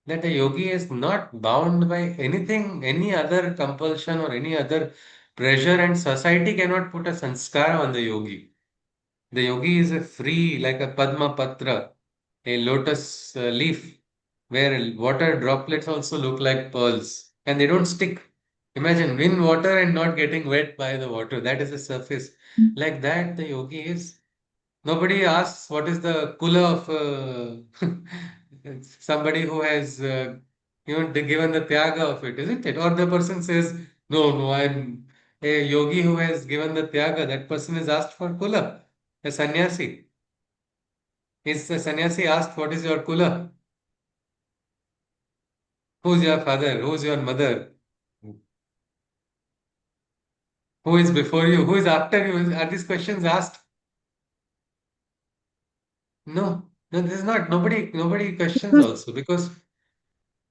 that a yogi is not bound by anything, any other compulsion or any other pressure, and society cannot put a sanskara on the yogi. The yogi is a free, like a Padma Patra, a lotus leaf, where water droplets also look like pearls and they don't stick. Imagine in water and not getting wet by the water. That is the surface. Like that, the yogi is. Nobody asks what is the kula of somebody who has given the tyaga of it, isn't it? Or the person says, no, no, I'm a yogi who has given the tyaga. That person is asked for kula, a sannyasi. Is the sannyasi asked, what is your kula? Who's your father? Who's your mother? Who is before you? Who is after you? Are these questions asked? No, no, this is not. Nobody questions Because also because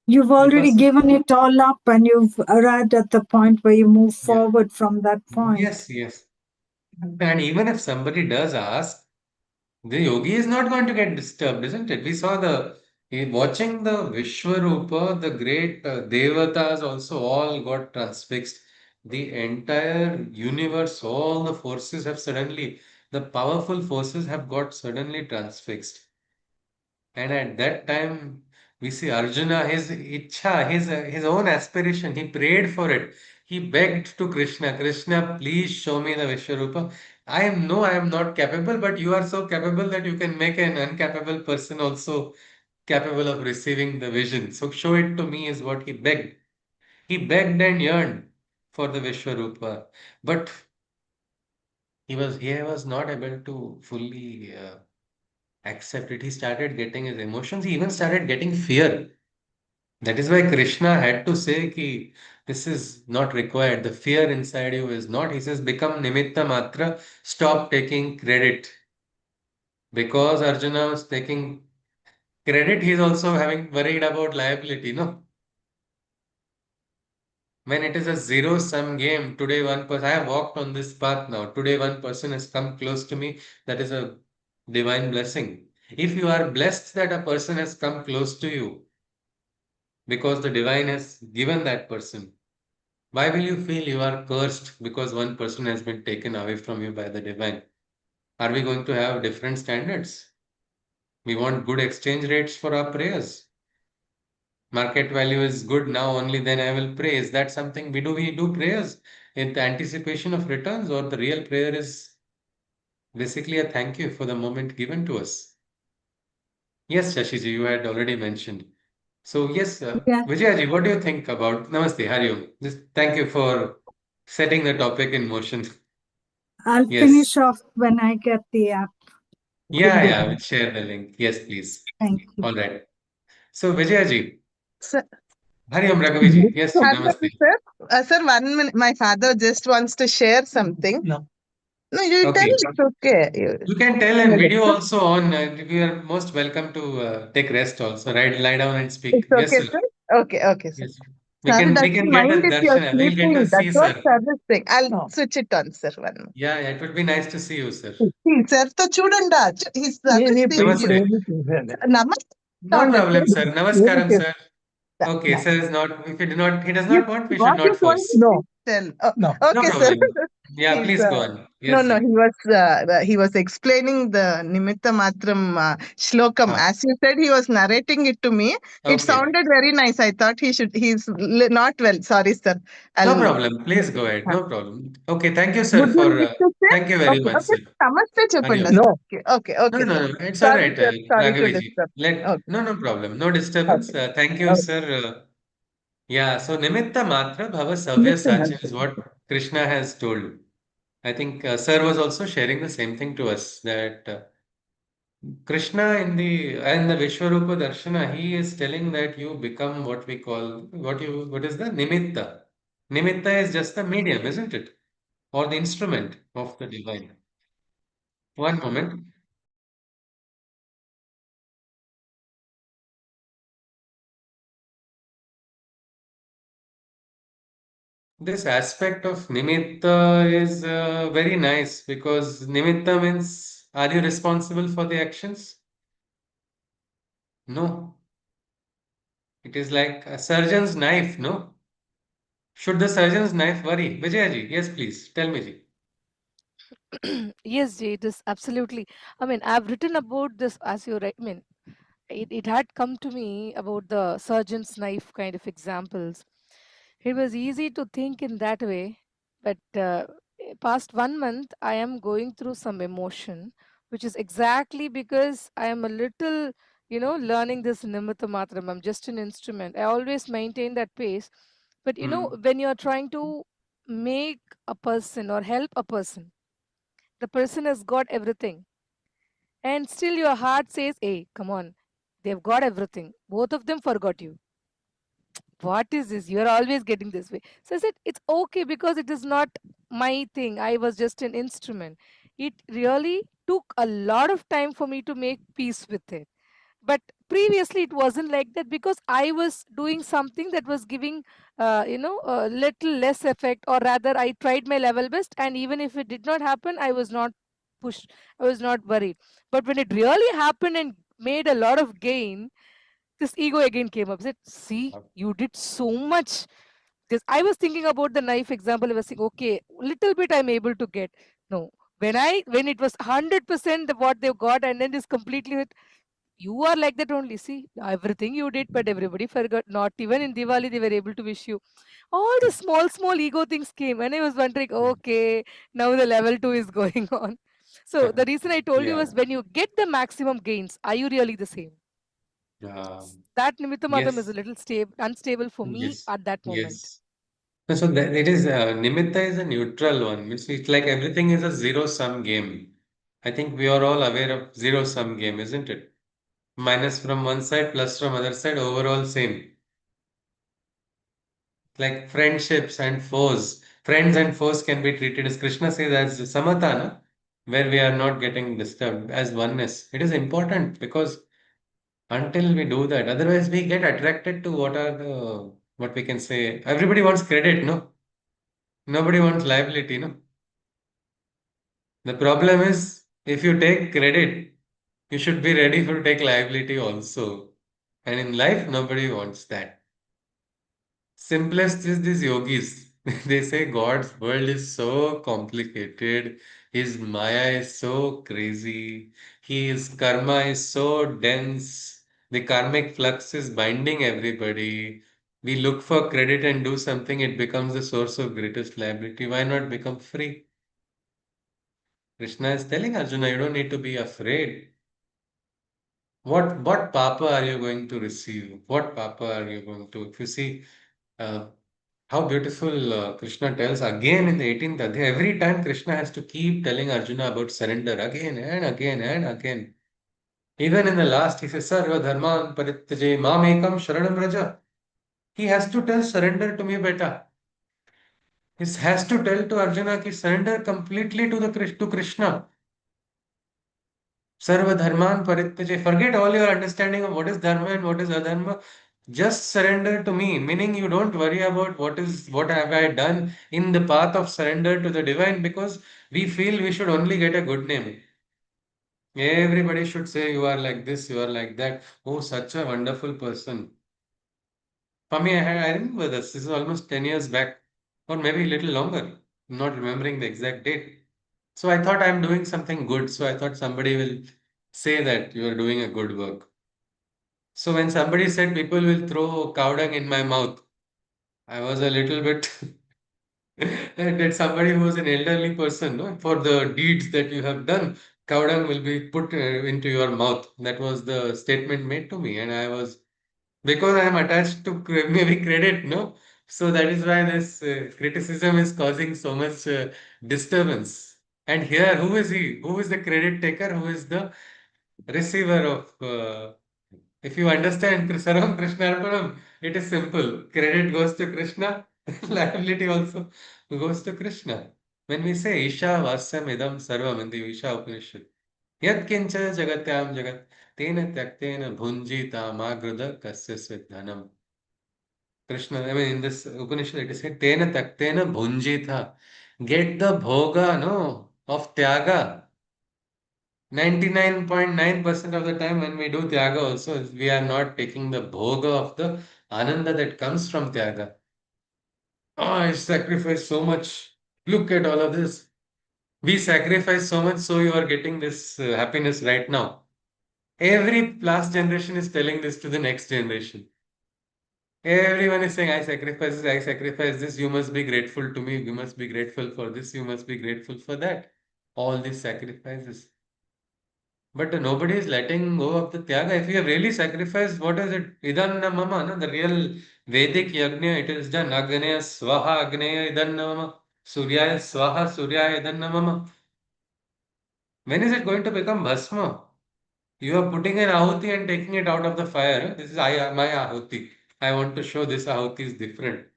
you've already because given it all up and you've arrived at the point where you move yeah, forward from that point. yes, yes. And even if somebody does ask, the yogi is not going to get disturbed, isn't it? We saw watching the Vishwarupa, the great Devatas also all got transfixed. The entire universe, all the forces have suddenly, the powerful forces have got suddenly transfixed. And at that time, we see Arjuna, his ichha, his own aspiration, he prayed for it. He begged to Krishna, Krishna, please show me the Vishwarupa. I am not capable, but you are so capable that you can make an incapable person also capable of receiving the vision. So show it to me is what he begged. He begged and yearned for the Vishwarupa, but he was not able to fully accept it. He started getting his emotions. He even started getting fear. That is why Krishna had to say ki this is not required. The fear inside you is not. He says, become nimitta matra. Stop taking credit. Because Arjuna was taking credit, he's also having worried about liability. No, when it is a zero sum game, today one person, I have walked on this path now. Today one person has come close to me. That is a divine blessing. If you are blessed that a person has come close to you because the divine has given that person, why will you feel you are cursed because one person has been taken away from you by the divine? Are we going to have different standards? We want good exchange rates for our prayers. Market value is good now, only then I will pray. Is that something we do? We do prayers in the anticipation of returns, or the real prayer is basically a thank you for the moment given to us. Yes, Shashiji, you had already mentioned. So, yes, Yeah. Vijayaji, what do you think about Namaste, Hariom? Just thank you for setting the topic in motion. I'll Yes. finish off when I get the app Yeah, fully. yeah, I will share the link. Yes, please. Thank you. All right. So, Vijayaji, Sir, Hari Om Raghaviji. Yes, ji, Hello, Namaste. sir. Sir, 1 minute. My father just wants to share something. No. No, you tell Okay. it's okay. You can tell and video also on. You are most welcome to take rest also. Right, lie down and speak. It's Yes, okay, sir. sir. Okay, okay, sir. Yes. We Sir can doesn't get a mind if you're darshan. We'll get to sleeping. see That's what sir. sir is saying. I'll switch it on, sir. One more. Yeah, it would be nice to see you, sir. See, sir, to chudanda. He's Namaste. Namaste. No On the problem, sir. Namaskaram, sir. Okay, Yeah. sir is not. If he does You not want, we should got not your point? force. No. Tell. Oh, No okay, sir. problem. Yeah, He's, please go on. no, Yes, no, sir. he was explaining the Nimitta Matram shlokam. Ah, As you said, he was narrating it to me. It okay. sounded very nice. I thought he's not well. Sorry, sir. No I'll. problem. Please go ahead. No problem. Okay, thank you, sir, Would you for. like to say? Thank you very Okay, much, okay. sir. Namaste చెప్పండి. Adios. No. Okay, No, okay, no, sir. no. It's all Sorry, right, sir. Sorry to Raghaviji. disturb. Okay, No problem. No disturbance. okay. Thank you, Okay. sir. Yeah, so Nimitta Matra Bhava Savya Sach is what Krishna has told. I think sir was also sharing the same thing to us that Krishna in the Vishwarupa Darshana, he is telling that you become what we call what is the Nimitta. Nimitta is just the medium, isn't it? Or the instrument of the divine. One moment. This aspect of nimitta is very nice because nimitta means are you responsible for the actions? No. It is like a surgeon's knife, no? Should the surgeon's knife worry? Vijayaji, yes, please. Tell me, ji. Yes, Jay, it is absolutely. I mean, I've written about this as you I mean, it had come to me about the surgeon's knife kind of examples. It was easy to think in that way, but past 1 month, I am going through some emotion, which is exactly because I am a little, learning this Nimitta Matram. I'm just an instrument. I always maintain that pace. But, Hmm. when you're trying to make a person or help a person, the person has got everything. And still your heart says, hey, come on, they've got everything. Both of them forgot you. What is this? You're always getting this way. So I said, it's okay because it is not my thing. I was just an instrument. It really took a lot of time for me to make peace with it. But previously it wasn't like that because I was doing something that was giving a little less effect, or rather I tried my level best, and even if it did not happen, I was not pushed, I was not worried. But when it really happened and made a lot of gain, this ego again came up. Said, see, you did so much. Because I was thinking about the knife example. I was saying, okay, little bit I'm able to get. No, when it was 100% what they got, and then this completely with, you are like that only. See, everything you did, but everybody forgot. Not even in Diwali they were able to wish you. All the small ego things came, and I was wondering, okay, now the level 2 is going on. So the reason I told you Yeah. was, when you get the maximum gains, are you really the same? That Nimitta Matam is a Yes. little unstable for me Yes. at that moment. Yes. So that it is nimitta is a neutral one. It's like everything is a zero-sum game. I think we are all aware of zero-sum game, isn't it? Minus from one side, plus from other side, overall same. Like friendships and foes. Friends and foes can be treated as Krishna says as samatana, where we are not getting disturbed as oneness. It is important because until we do that, otherwise we get attracted to what we can say. Everybody wants credit, no? Nobody wants liability, no? The problem is if you take credit, you should be ready for take liability also. And in life, nobody wants that. Simplest is these yogis. They say God's world is so complicated. His Maya is so crazy. His karma is so dense. The karmic flux is binding everybody. We look for credit and do something, it becomes the source of greatest liability. Why not become free? Krishna is telling Arjuna, you don't need to be afraid. What papa are you going to receive? What papa are you going to? If you see uh, how beautiful Krishna tells again in the 18th adhyaya, every time Krishna has to keep telling Arjuna about surrender again and again and again. Even in the last, he says, Sarva dharman parityaje mam ekam sharanam raja. He has to tell surrender to me, beta. He has to tell to Arjuna ki surrender completely to Krishna. Sarva dharman parityaje. Forget all your understanding of what is dharma and what is adharma. Just surrender to me, meaning you don't worry about what have I done in the path of surrender to the divine, because we feel we should only get a good name. Everybody should say you are like this, you are like that. Oh, such a wonderful person. For me, I remember this. This is almost 10 years back, or maybe a little longer. I'm not remembering the exact date. So I thought I'm doing something good. So I thought somebody will say that you are doing a good work. So when somebody said people will throw cow dung in my mouth, I was a little bit that somebody who was an elderly person, no, for the deeds that you have done, cow dung will be put into your mouth. That was the statement made to me, and I was, because I am attached to maybe credit, no. So that is why this criticism is causing so much disturbance. And here, who is he? Who is the credit taker? Who is the receiver of? If you understand Sarvam Krishnarpanam, it is simple. Credit goes to Krishna, liability also goes to Krishna. When we say Isha Vasyam Idam Sarvam in the Isha Upanishad, Yat Kincha Jagatyam Jagat, Tena Tyaktena Bhunjita Magruda Kasya Dhanam. Krishna, I mean, in this Upanishad, it is said, Tena Taktena Bhunjita. Get the bhoga, no, of Tyaga. 99.9% of the time when we do Tyaga also, we are not taking the bhoga of the Ananda that comes from Tyaga. Oh, I sacrificed so much. Look at all of this. We sacrifice so much, so you are getting this happiness right now. Every last generation is telling this to the next generation. Everyone is saying, I sacrifice this, you must be grateful to me, you must be grateful for this, you must be grateful for that. All these sacrifices. But nobody is letting go of the Tyaga. If you have really sacrificed, what is it? Idanna mama, no? The real Vedic yajna, it is done. Agneya swaha agneya idanna mama. Suryaya swaha suryaya idanna mama. When is it going to become bhasma? You are putting an ahuti and taking it out of the fire. This is my ahuti. I want to show this ahuti is different.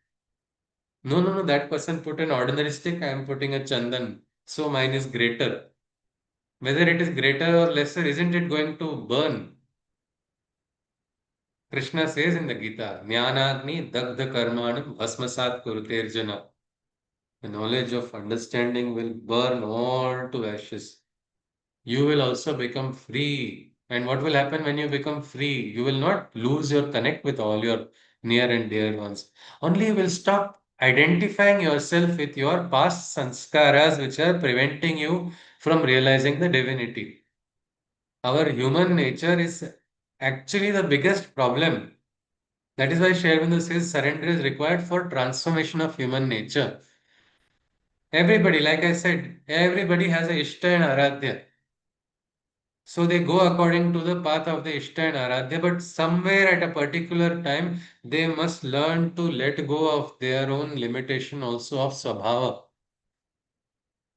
No, no, no. That person put an ordinary stick. I am putting a chandan. So mine is greater. Whether it is greater or lesser, isn't it going to burn? Krishna says in the Gita, Jnanagni dagdha karmanam bhasmasat kuruterjana. The knowledge of understanding will burn all to ashes. You will also become free. And what will happen when you become free? You will not lose your connect with all your near and dear ones. Only you will stop identifying yourself with your past sanskaras, which are preventing you from realizing the divinity. Our human nature is actually the biggest problem. That is why Sri Aurobindo says surrender is required for transformation of human nature. Everybody, like I said, everybody has a Ishta and Aradhya. So they go according to the path of the Ishta and Aradhya, but somewhere at a particular time, they must learn to let go of their own limitation also of Swabhava.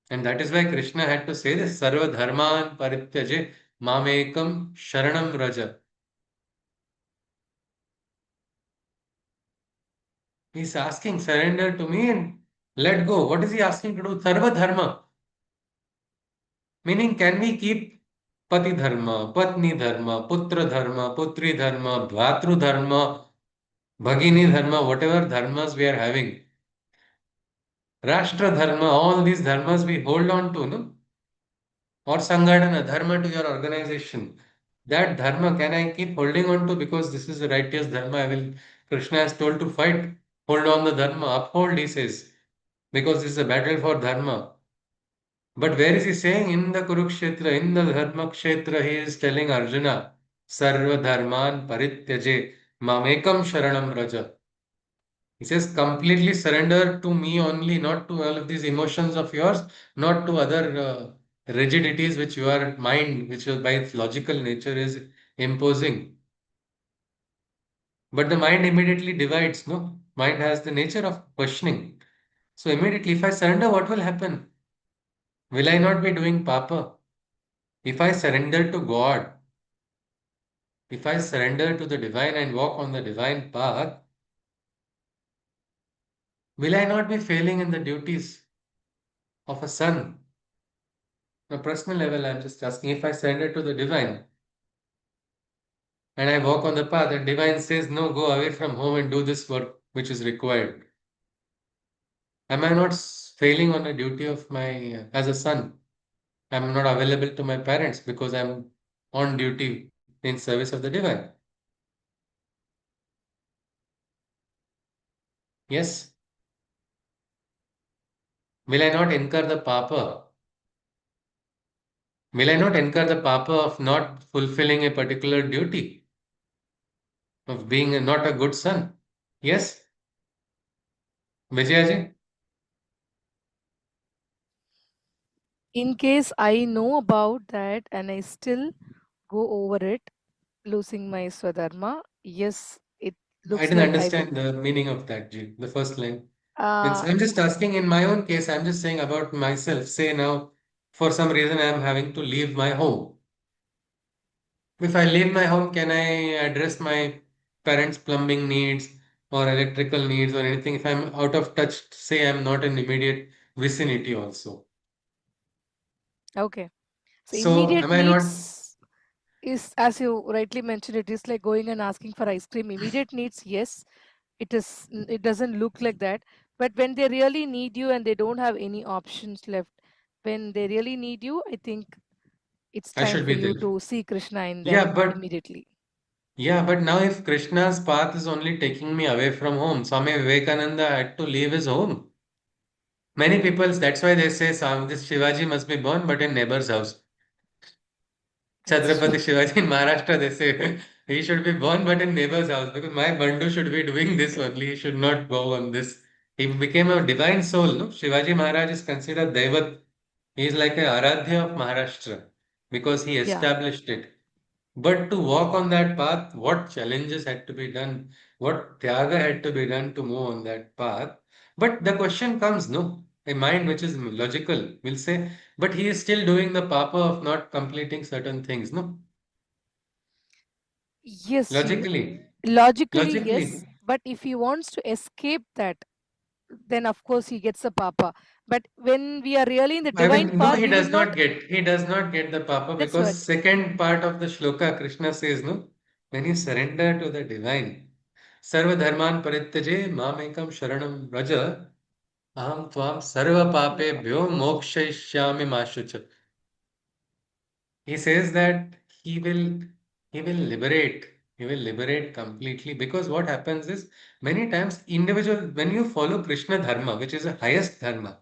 And that is why Krishna had to say this, Sarva Dharman Parityaje Mamekam Sharanam Raja. He's asking, surrender to me and let go. What is he asking to do? Sarva Dharma. Meaning, can we keep Pati Dharma, Patni Dharma, Putra Dharma, Putri Dharma, Bhratru Dharma, Bhagini Dharma, whatever dharmas we are having, Rashtra Dharma, all these dharmas we hold on to, no? Or Sanghadana, Dharma to your organization. That dharma can I keep holding on to because this is the righteous dharma I will, Krishna has told to fight. Hold on the dharma, uphold, he says, because this is a battle for dharma. But where is he saying? In the Kurukshetra, in the Dharma Kshetra, he is telling Arjuna, Sarva Dharman Parityaje, Mamekam Sharanam Raja. He says, completely surrender to me only, not to all of these emotions of yours, not to other rigidities which your mind, which by its logical nature is imposing. But the mind immediately divides, no? Mind has the nature of questioning. So immediately, if I surrender, what will happen? Will I not be doing papa? If I surrender to God, if I surrender to the divine and walk on the divine path, will I not be failing in the duties of a son? On a personal level, I'm just asking if I surrender to the divine, and I walk on the path, and divine says, no, go away from home and do this work which is required. Am I not failing on a duty of my as a son? I'm not available to my parents because I'm on duty in service of the divine. Yes. Will I not incur the papa? Will I not incur the papa of not fulfilling a particular duty, of being not a good son? Yes, Vijayaji? In case I know about that and I still go over it, losing my Swadharma, yes, it I looks didn't like I will. understand the meaning of that, Ji, the first line. Means Uh, I'm just asking in my own case, I'm just saying about myself. Say now, for some reason, I'm having to leave my home. If I leave my home, can I address my parents' plumbing needs or electrical needs or anything? If I'm out of touch, say I'm not in immediate vicinity also. okay. So So immediate am I not? needs is, as you rightly mentioned, it is like going and asking for ice cream. Immediate needs, yes, it doesn't look like that. But when they really need you and they don't have any options left, when they really need you, I think it's I time should for be you there. to see Krishna in Yeah, them but immediately. now if Krishna's path is only taking me away from home, Swami Vivekananda had to leave his home. Many people, that's why they say this Shivaji must be born, but in neighbor's house. That's Chhatrapati true. Shivaji in Maharashtra, they say he should be born, but in neighbor's house because my Bandhu should be doing this only. He should not go on this. He became a divine soul. No, Shivaji Maharaj is considered Devat. He is like a Aradhya of Maharashtra because he Yeah. established it. But to walk on that path, what challenges had to be done, what tyaga had to be done to move on that path. But the question comes, no, a mind which is logical will say, but he is still doing the papa of not completing certain things, no? Yes, he Logically, logically, yes. logically. But if he wants to escape that, then of course he gets a papa. But when we are really in the I divine mean, no, path, we will not. he does not get the papa That's because what. second part of the shloka, Krishna says, no, when you surrender to the divine, Sarva Dharman Parityaje Mamekam Sharanam Raja, Aham tvam sarva papebhyo mokshayishyami mashucha. He says that he will he will liberate. He will liberate completely because what happens is many times individual when you follow Krishna Dharma, which is the highest dharma,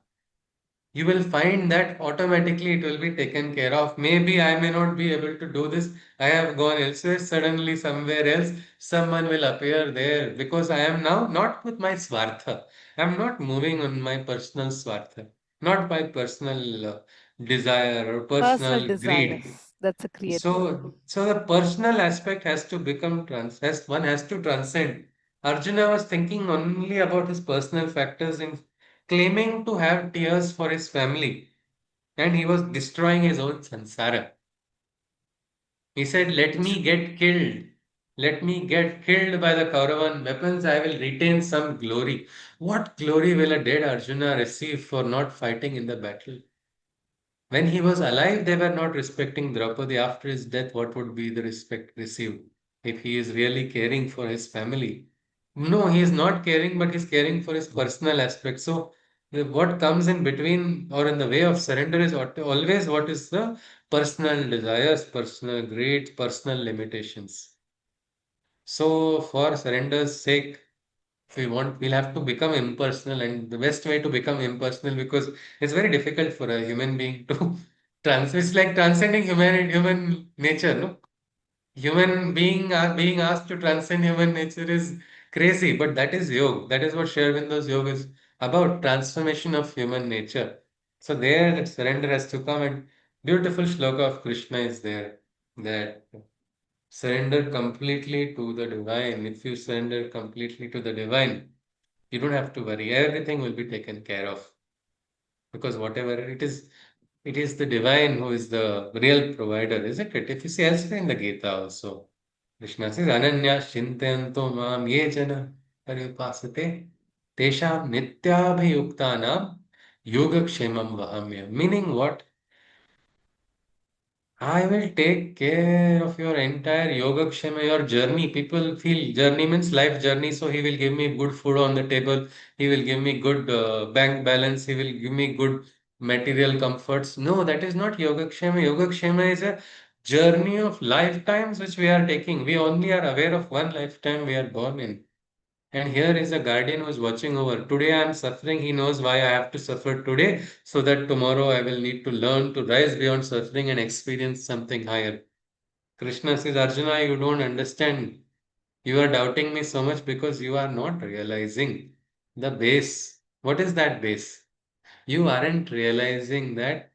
you will find that automatically it will be taken care of. Maybe I may not be able to do this. I have gone elsewhere, suddenly somewhere else, someone will appear there because I am now not with my swartha. I am not moving on my personal swartha, not my personal desire or Personal personal greed. desires. That's a creator. So the personal aspect has to become one has to transcend. Arjuna was thinking only about his personal factors in claiming to have tears for his family, and he was destroying his own sansara. He said, let me get killed. Let me get killed by the Kauravan weapons. I will retain some glory. What glory will a dead Arjuna receive for not fighting in the battle? When he was alive, they were not respecting Draupadi. After his death, what would be the respect received if he is really caring for his family? No, he is not caring, but he's caring for his personal aspect. So, what comes in between or in the way of surrender is always what is the personal desires, personal greed, personal limitations. So, for surrender's sake, if we want, we'll have to become impersonal, and the best way to become impersonal because it's very difficult for a human being to it's like transcending human nature, no? Human being being asked to transcend human nature is crazy, but that is yoga. That is what Sri Aurobindo's yoga is about, transformation of human nature. So there, that surrender has to come, and beautiful shloka of Krishna is there that surrender completely to the divine. If you surrender completely to the divine, you don't have to worry. Everything will be taken care of because whatever it is the divine who is the real provider, isn't it? If you see elsewhere in the Gita also, Krishna says, Ananya Shintayanto Mam Ye Jana Paripasate Tesham Nityabhiyuktanam Yogakshemam Vahamya. Meaning what? I will take care of your entire Yogakshema, your journey. People feel journey means life journey, so he will give me good food on the table. He will give me good bank balance. He will give me good material comforts. No, that is not Yogakshema. Yogakshema is a journey of lifetimes which we are taking. We only are aware of one lifetime we are born in. And here is a guardian who is watching over. Today I am suffering. He knows why I have to suffer today, so that tomorrow I will need to learn to rise beyond suffering and experience something higher. Krishna says, Arjuna, you don't understand. You are doubting me so much because you are not realizing the base. What is that base? You aren't realizing that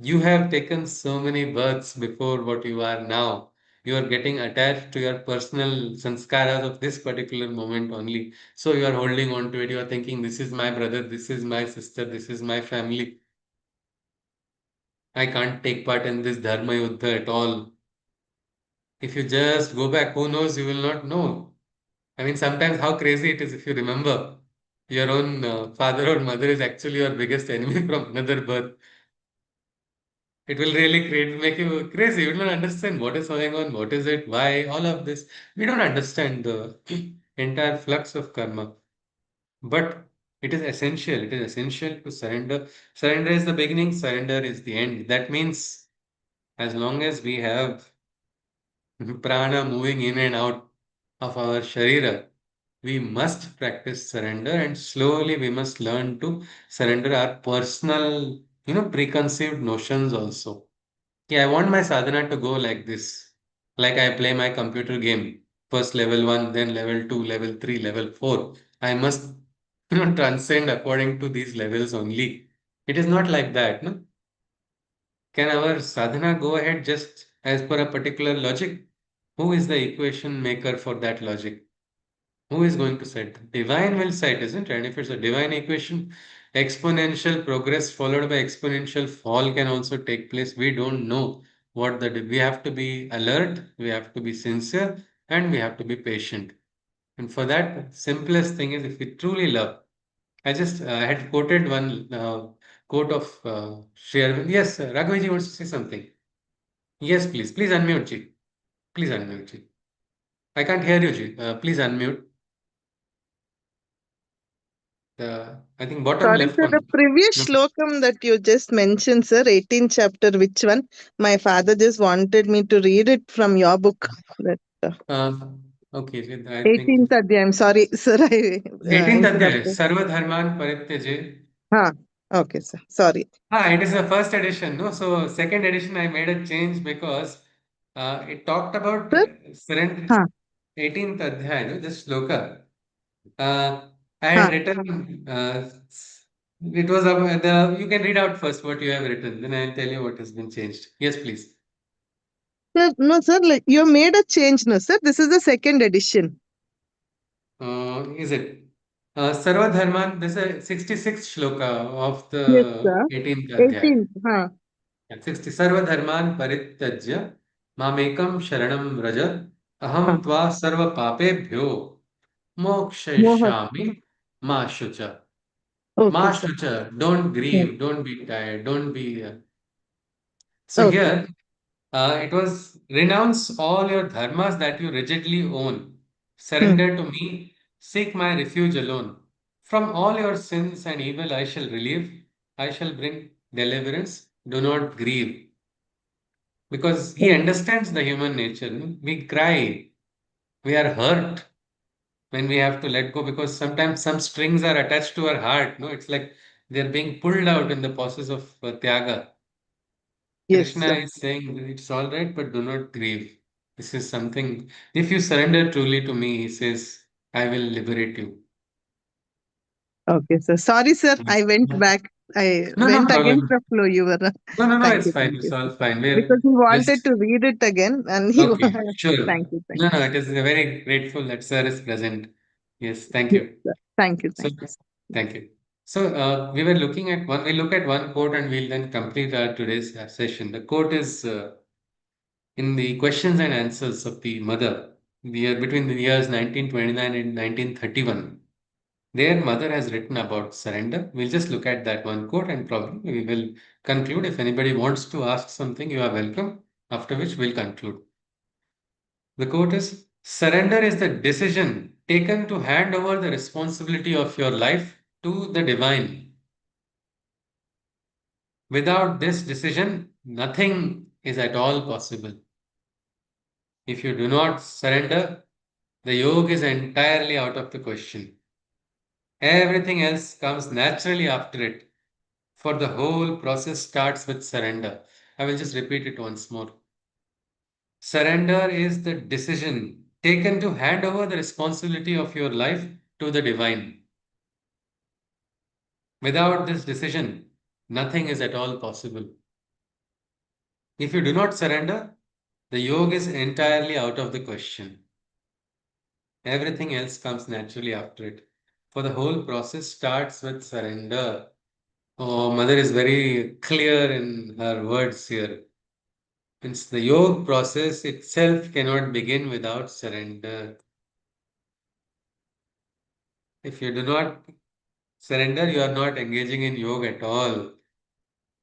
you have taken so many births before what you are now. You are getting attached to your personal sanskaras of this particular moment only. So you are holding on to it. You are thinking, this is my brother, this is my sister, this is my family. I can't take part in this dharma yuddha at all. If you just go back, who knows, you will not know. I mean, sometimes how crazy it is if you remember your own father or mother is actually your biggest enemy from another birth. It will really make you crazy. You will not understand what is going on, what is it, why, all of this. We don't understand the entire flux of karma. But it is essential. It is essential to surrender. Surrender is the beginning, surrender is the end. That means as long as we have prana moving in and out of our sharira, we must practice surrender and slowly we must learn to surrender our personal, preconceived notions also. Yeah, I want my sadhana to go like this. Like I play my computer game. First level 1, then level 2, level 3, level 4. I must, transcend according to these levels only. It is not like that, no? Can our sadhana go ahead just as per a particular logic? Who is the equation maker for that logic? Who is going to set? Divine will set, isn't it? And if it's a divine equation, exponential progress followed by exponential fall can also take place. We don't know we have to be alert, we have to be sincere, and we have to be patient. And for that, simplest thing is if we truly love. I just had quoted one quote of Sri Aurobindo. Yes, Raghaviji wants to say something. Yes, please. Please unmute, Ji. Please unmute, Ji. I can't hear you, Ji. Please unmute. I think bottom Sorry, left sir. The one. previous shlokam that you just mentioned, sir, 18th chapter, which one? My father just wanted me to read it from your book. That Uh, okay, so I think 18th adhyayam. Sorry, sir, I 18th adhyay, interrupted. Sarva Dharman Parityaje. Huh. Okay, sir. Sorry. It is the first edition, no? So second edition I made a change because it talked about Sir? surrender. Huh. 18th adhyay, no? This sloka. Uh, I had Huh. written, it was you can read out first what you have written, then I'll tell you what has been changed. Yes, please. Sir, no, sir, like you made a change, no, sir. This is the second edition. Is it? Sarva Dharman, this is a 66th shloka of Yes, the sir. 18th adhyay. 18th. Huh. Yeah, 60 Sarva Dharman Parityajya Mamekam Sharanam Raja Huh. Aham Tva Sarva Papebhyo Mohat. Mokshayashami Ma Shucha. Okay, Ma sir. Shucha. Don't Hmm. grieve, don't be tired, don't be. So Okay. here, it was renounce all your dharmas that you rigidly own. Hmm. Surrender to me, seek my refuge alone. From all your sins and evil I shall relieve, I shall bring deliverance. Do not grieve. Because he Okay. understands the human nature. No? We cry, we are hurt when we have to let go because sometimes some strings are attached to our heart. No, it's like they're being pulled out in the process of tyaga. Yes, Krishna sir. is saying it's all right, but do not grieve. This is something, if you surrender truly to me, he says, I will liberate you. Okay, sir. Sorry, sir. Mm. I went back. I No, no went against problem. the flow. You were. No, no, no, Thank it's you. fine. Thank It's you, all sir. fine. Because We're he wanted just, to read it again, and he. okay, sure. Thank you. Thank No, no, you. it is very grateful that sir is present. Yes, thank Yes, you. sir. Thank you. So, Thank you, sir. thank you. So, we look at one quote and we'll then complete our today's session. The quote is in the questions and answers of the mother, between the years 1929 and 1931. Their mother has written about surrender. We'll just look at that one quote and probably we will conclude. If anybody wants to ask something, you are welcome. after which we'll conclude. The quote is, surrender is the decision taken to hand over the responsibility of your life to the divine. Without this decision, nothing is at all possible. If you do not surrender, the yoga is entirely out of the question. Everything else comes naturally after it, for the whole process starts with surrender. I will just repeat it once more. Surrender is the decision taken to hand over the responsibility of your life to the divine. Without this decision, nothing is at all possible. If you do not surrender, the yoga is entirely out of the question. Everything else comes naturally after it. For the whole process starts with surrender. Oh, Mother is very clear in her words here. Means the yoga process itself cannot begin without surrender. If you do not surrender, you are not engaging in yoga at all.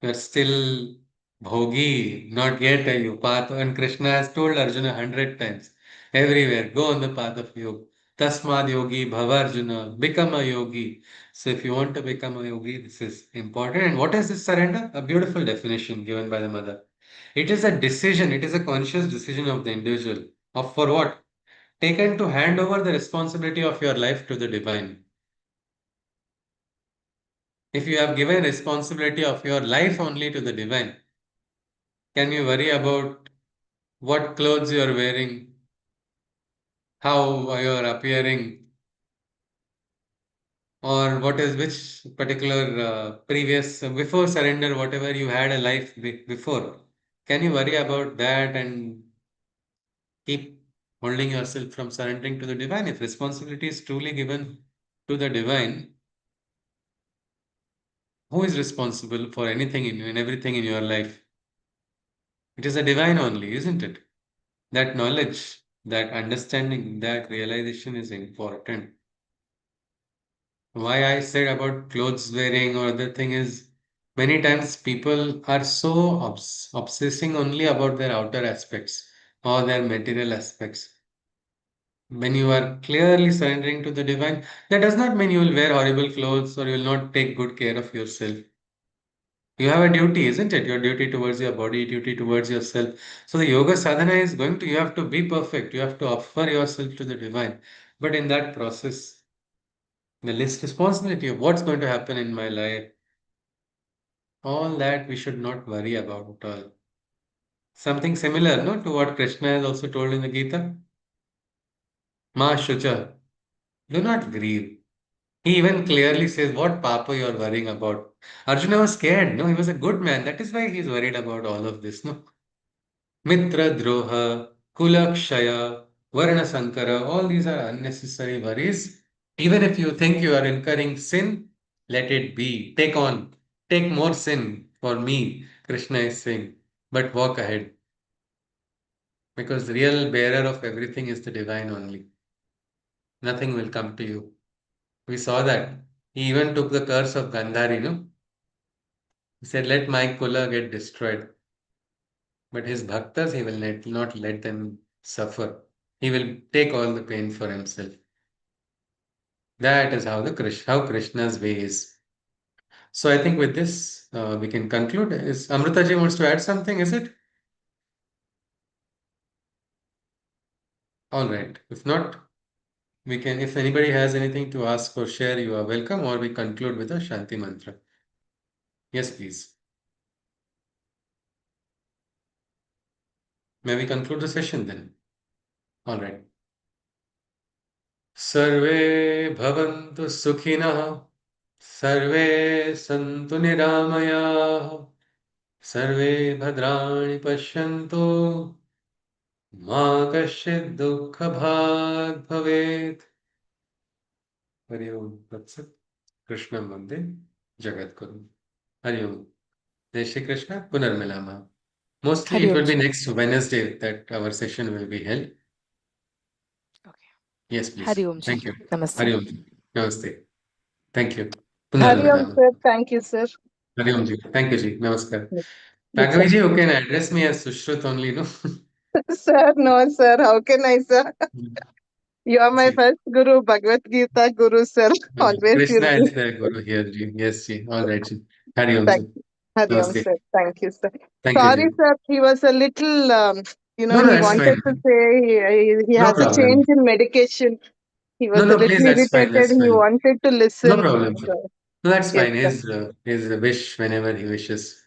You are still bhogi, not yet a path. And Krishna has told Arjuna 100 times, everywhere, go on the path of yoga. Tasmad yogi, bhava Arjuna, become a yogi. So if you want to become a yogi, this is important. And what is this surrender? A beautiful definition given by the mother. It is a decision, it is a conscious decision of the individual. Of for what? Taken to hand over the responsibility of your life to the divine. If you have given responsibility of your life only to the divine, can you worry about what clothes you are wearing, how you are appearing, or what is which particular previous, before surrender, whatever you had a life before? Can you worry about that and keep holding yourself from surrendering to the divine? If responsibility is truly given to the divine, who is responsible for anything in you and everything in your life? It is the divine only, isn't it? That knowledge, that understanding, that realization is important. Why I said about clothes wearing or other thing is many times people are so obsessing only about their outer aspects or their material aspects. When you are clearly surrendering to the divine, that does not mean you will wear horrible clothes or you will not take good care of yourself. You have a duty, isn't it? Your duty towards your body, duty towards yourself. So the yoga sadhana is going to, you have to be perfect. You have to offer yourself to the divine. But in that process, the list responsibility of what's going to happen in my life, all that we should not worry about at all. Something similar, no, to what Krishna has also told in the Gita. Ma Shucha, do not grieve. He even clearly says what papa you are worrying about. Arjuna was scared, no, he was a good man. That is why he is worried about all of this, no. Mitra Droha, Kulakshaya, Varna Sankara, all these are unnecessary worries. Even if you think you are incurring sin, let it be. Take more sin for me, Krishna is saying. But walk ahead. Because the real bearer of everything is the divine only. Nothing will come to you. We saw that. He even took the curse of Gandhari, no? He said, let my kula get destroyed. But his bhaktas, he will not let them suffer. He will take all the pain for himself. That is how Krishna's way is. So I think with this, we can conclude. Is Amritaji wants to add something, is it? All right. If not, we can, if anybody has anything to ask or share, you are welcome, or we conclude with a Shanti mantra. Yes, please. May we conclude the session then? All right. Sarve bhavantu sukhinah, sarve santu niramaya, sarve bhadrani pashyantu, ma kashchid dukkha bhag bhavet. Hari Om Tat Sat. Krishna Mande Jagat Guru. Hari Om. Jai Shri Krishna. Punarmilama. Mostly Hari it Om will be Ji. next Wednesday that our session will be held. Okay. Yes, please. Hari Om Ji. Thank you. Namaste. Hari Om. Namaste. Thank you. Hariom, Punarmilama. sir. Thank you, sir. Hari Om ji. Thank you, ji. Namaskar. Yes, sir. Raghaviji, you can address me as Sushrut only, no? Sir, no, sir. How can I, sir? You are my See, first guru, Bhagavad Gita guru, sir. Always Krishna you'll be. is the Guru here, ji. Yes, ji. All right, ji. Hari Om, Thank ji. you. Hari Om, Namaste. sir. Thank you, sir. Thank you, Sorry, ji. sir. He was a little, No, no, he that's wanted fine. to say he No has a change problem. in medication. He No, was a no, please, little that's fine. irritated. That's He fine. wanted to No listen. problem. So, No, that's yes, fine. sir. His wish whenever he wishes.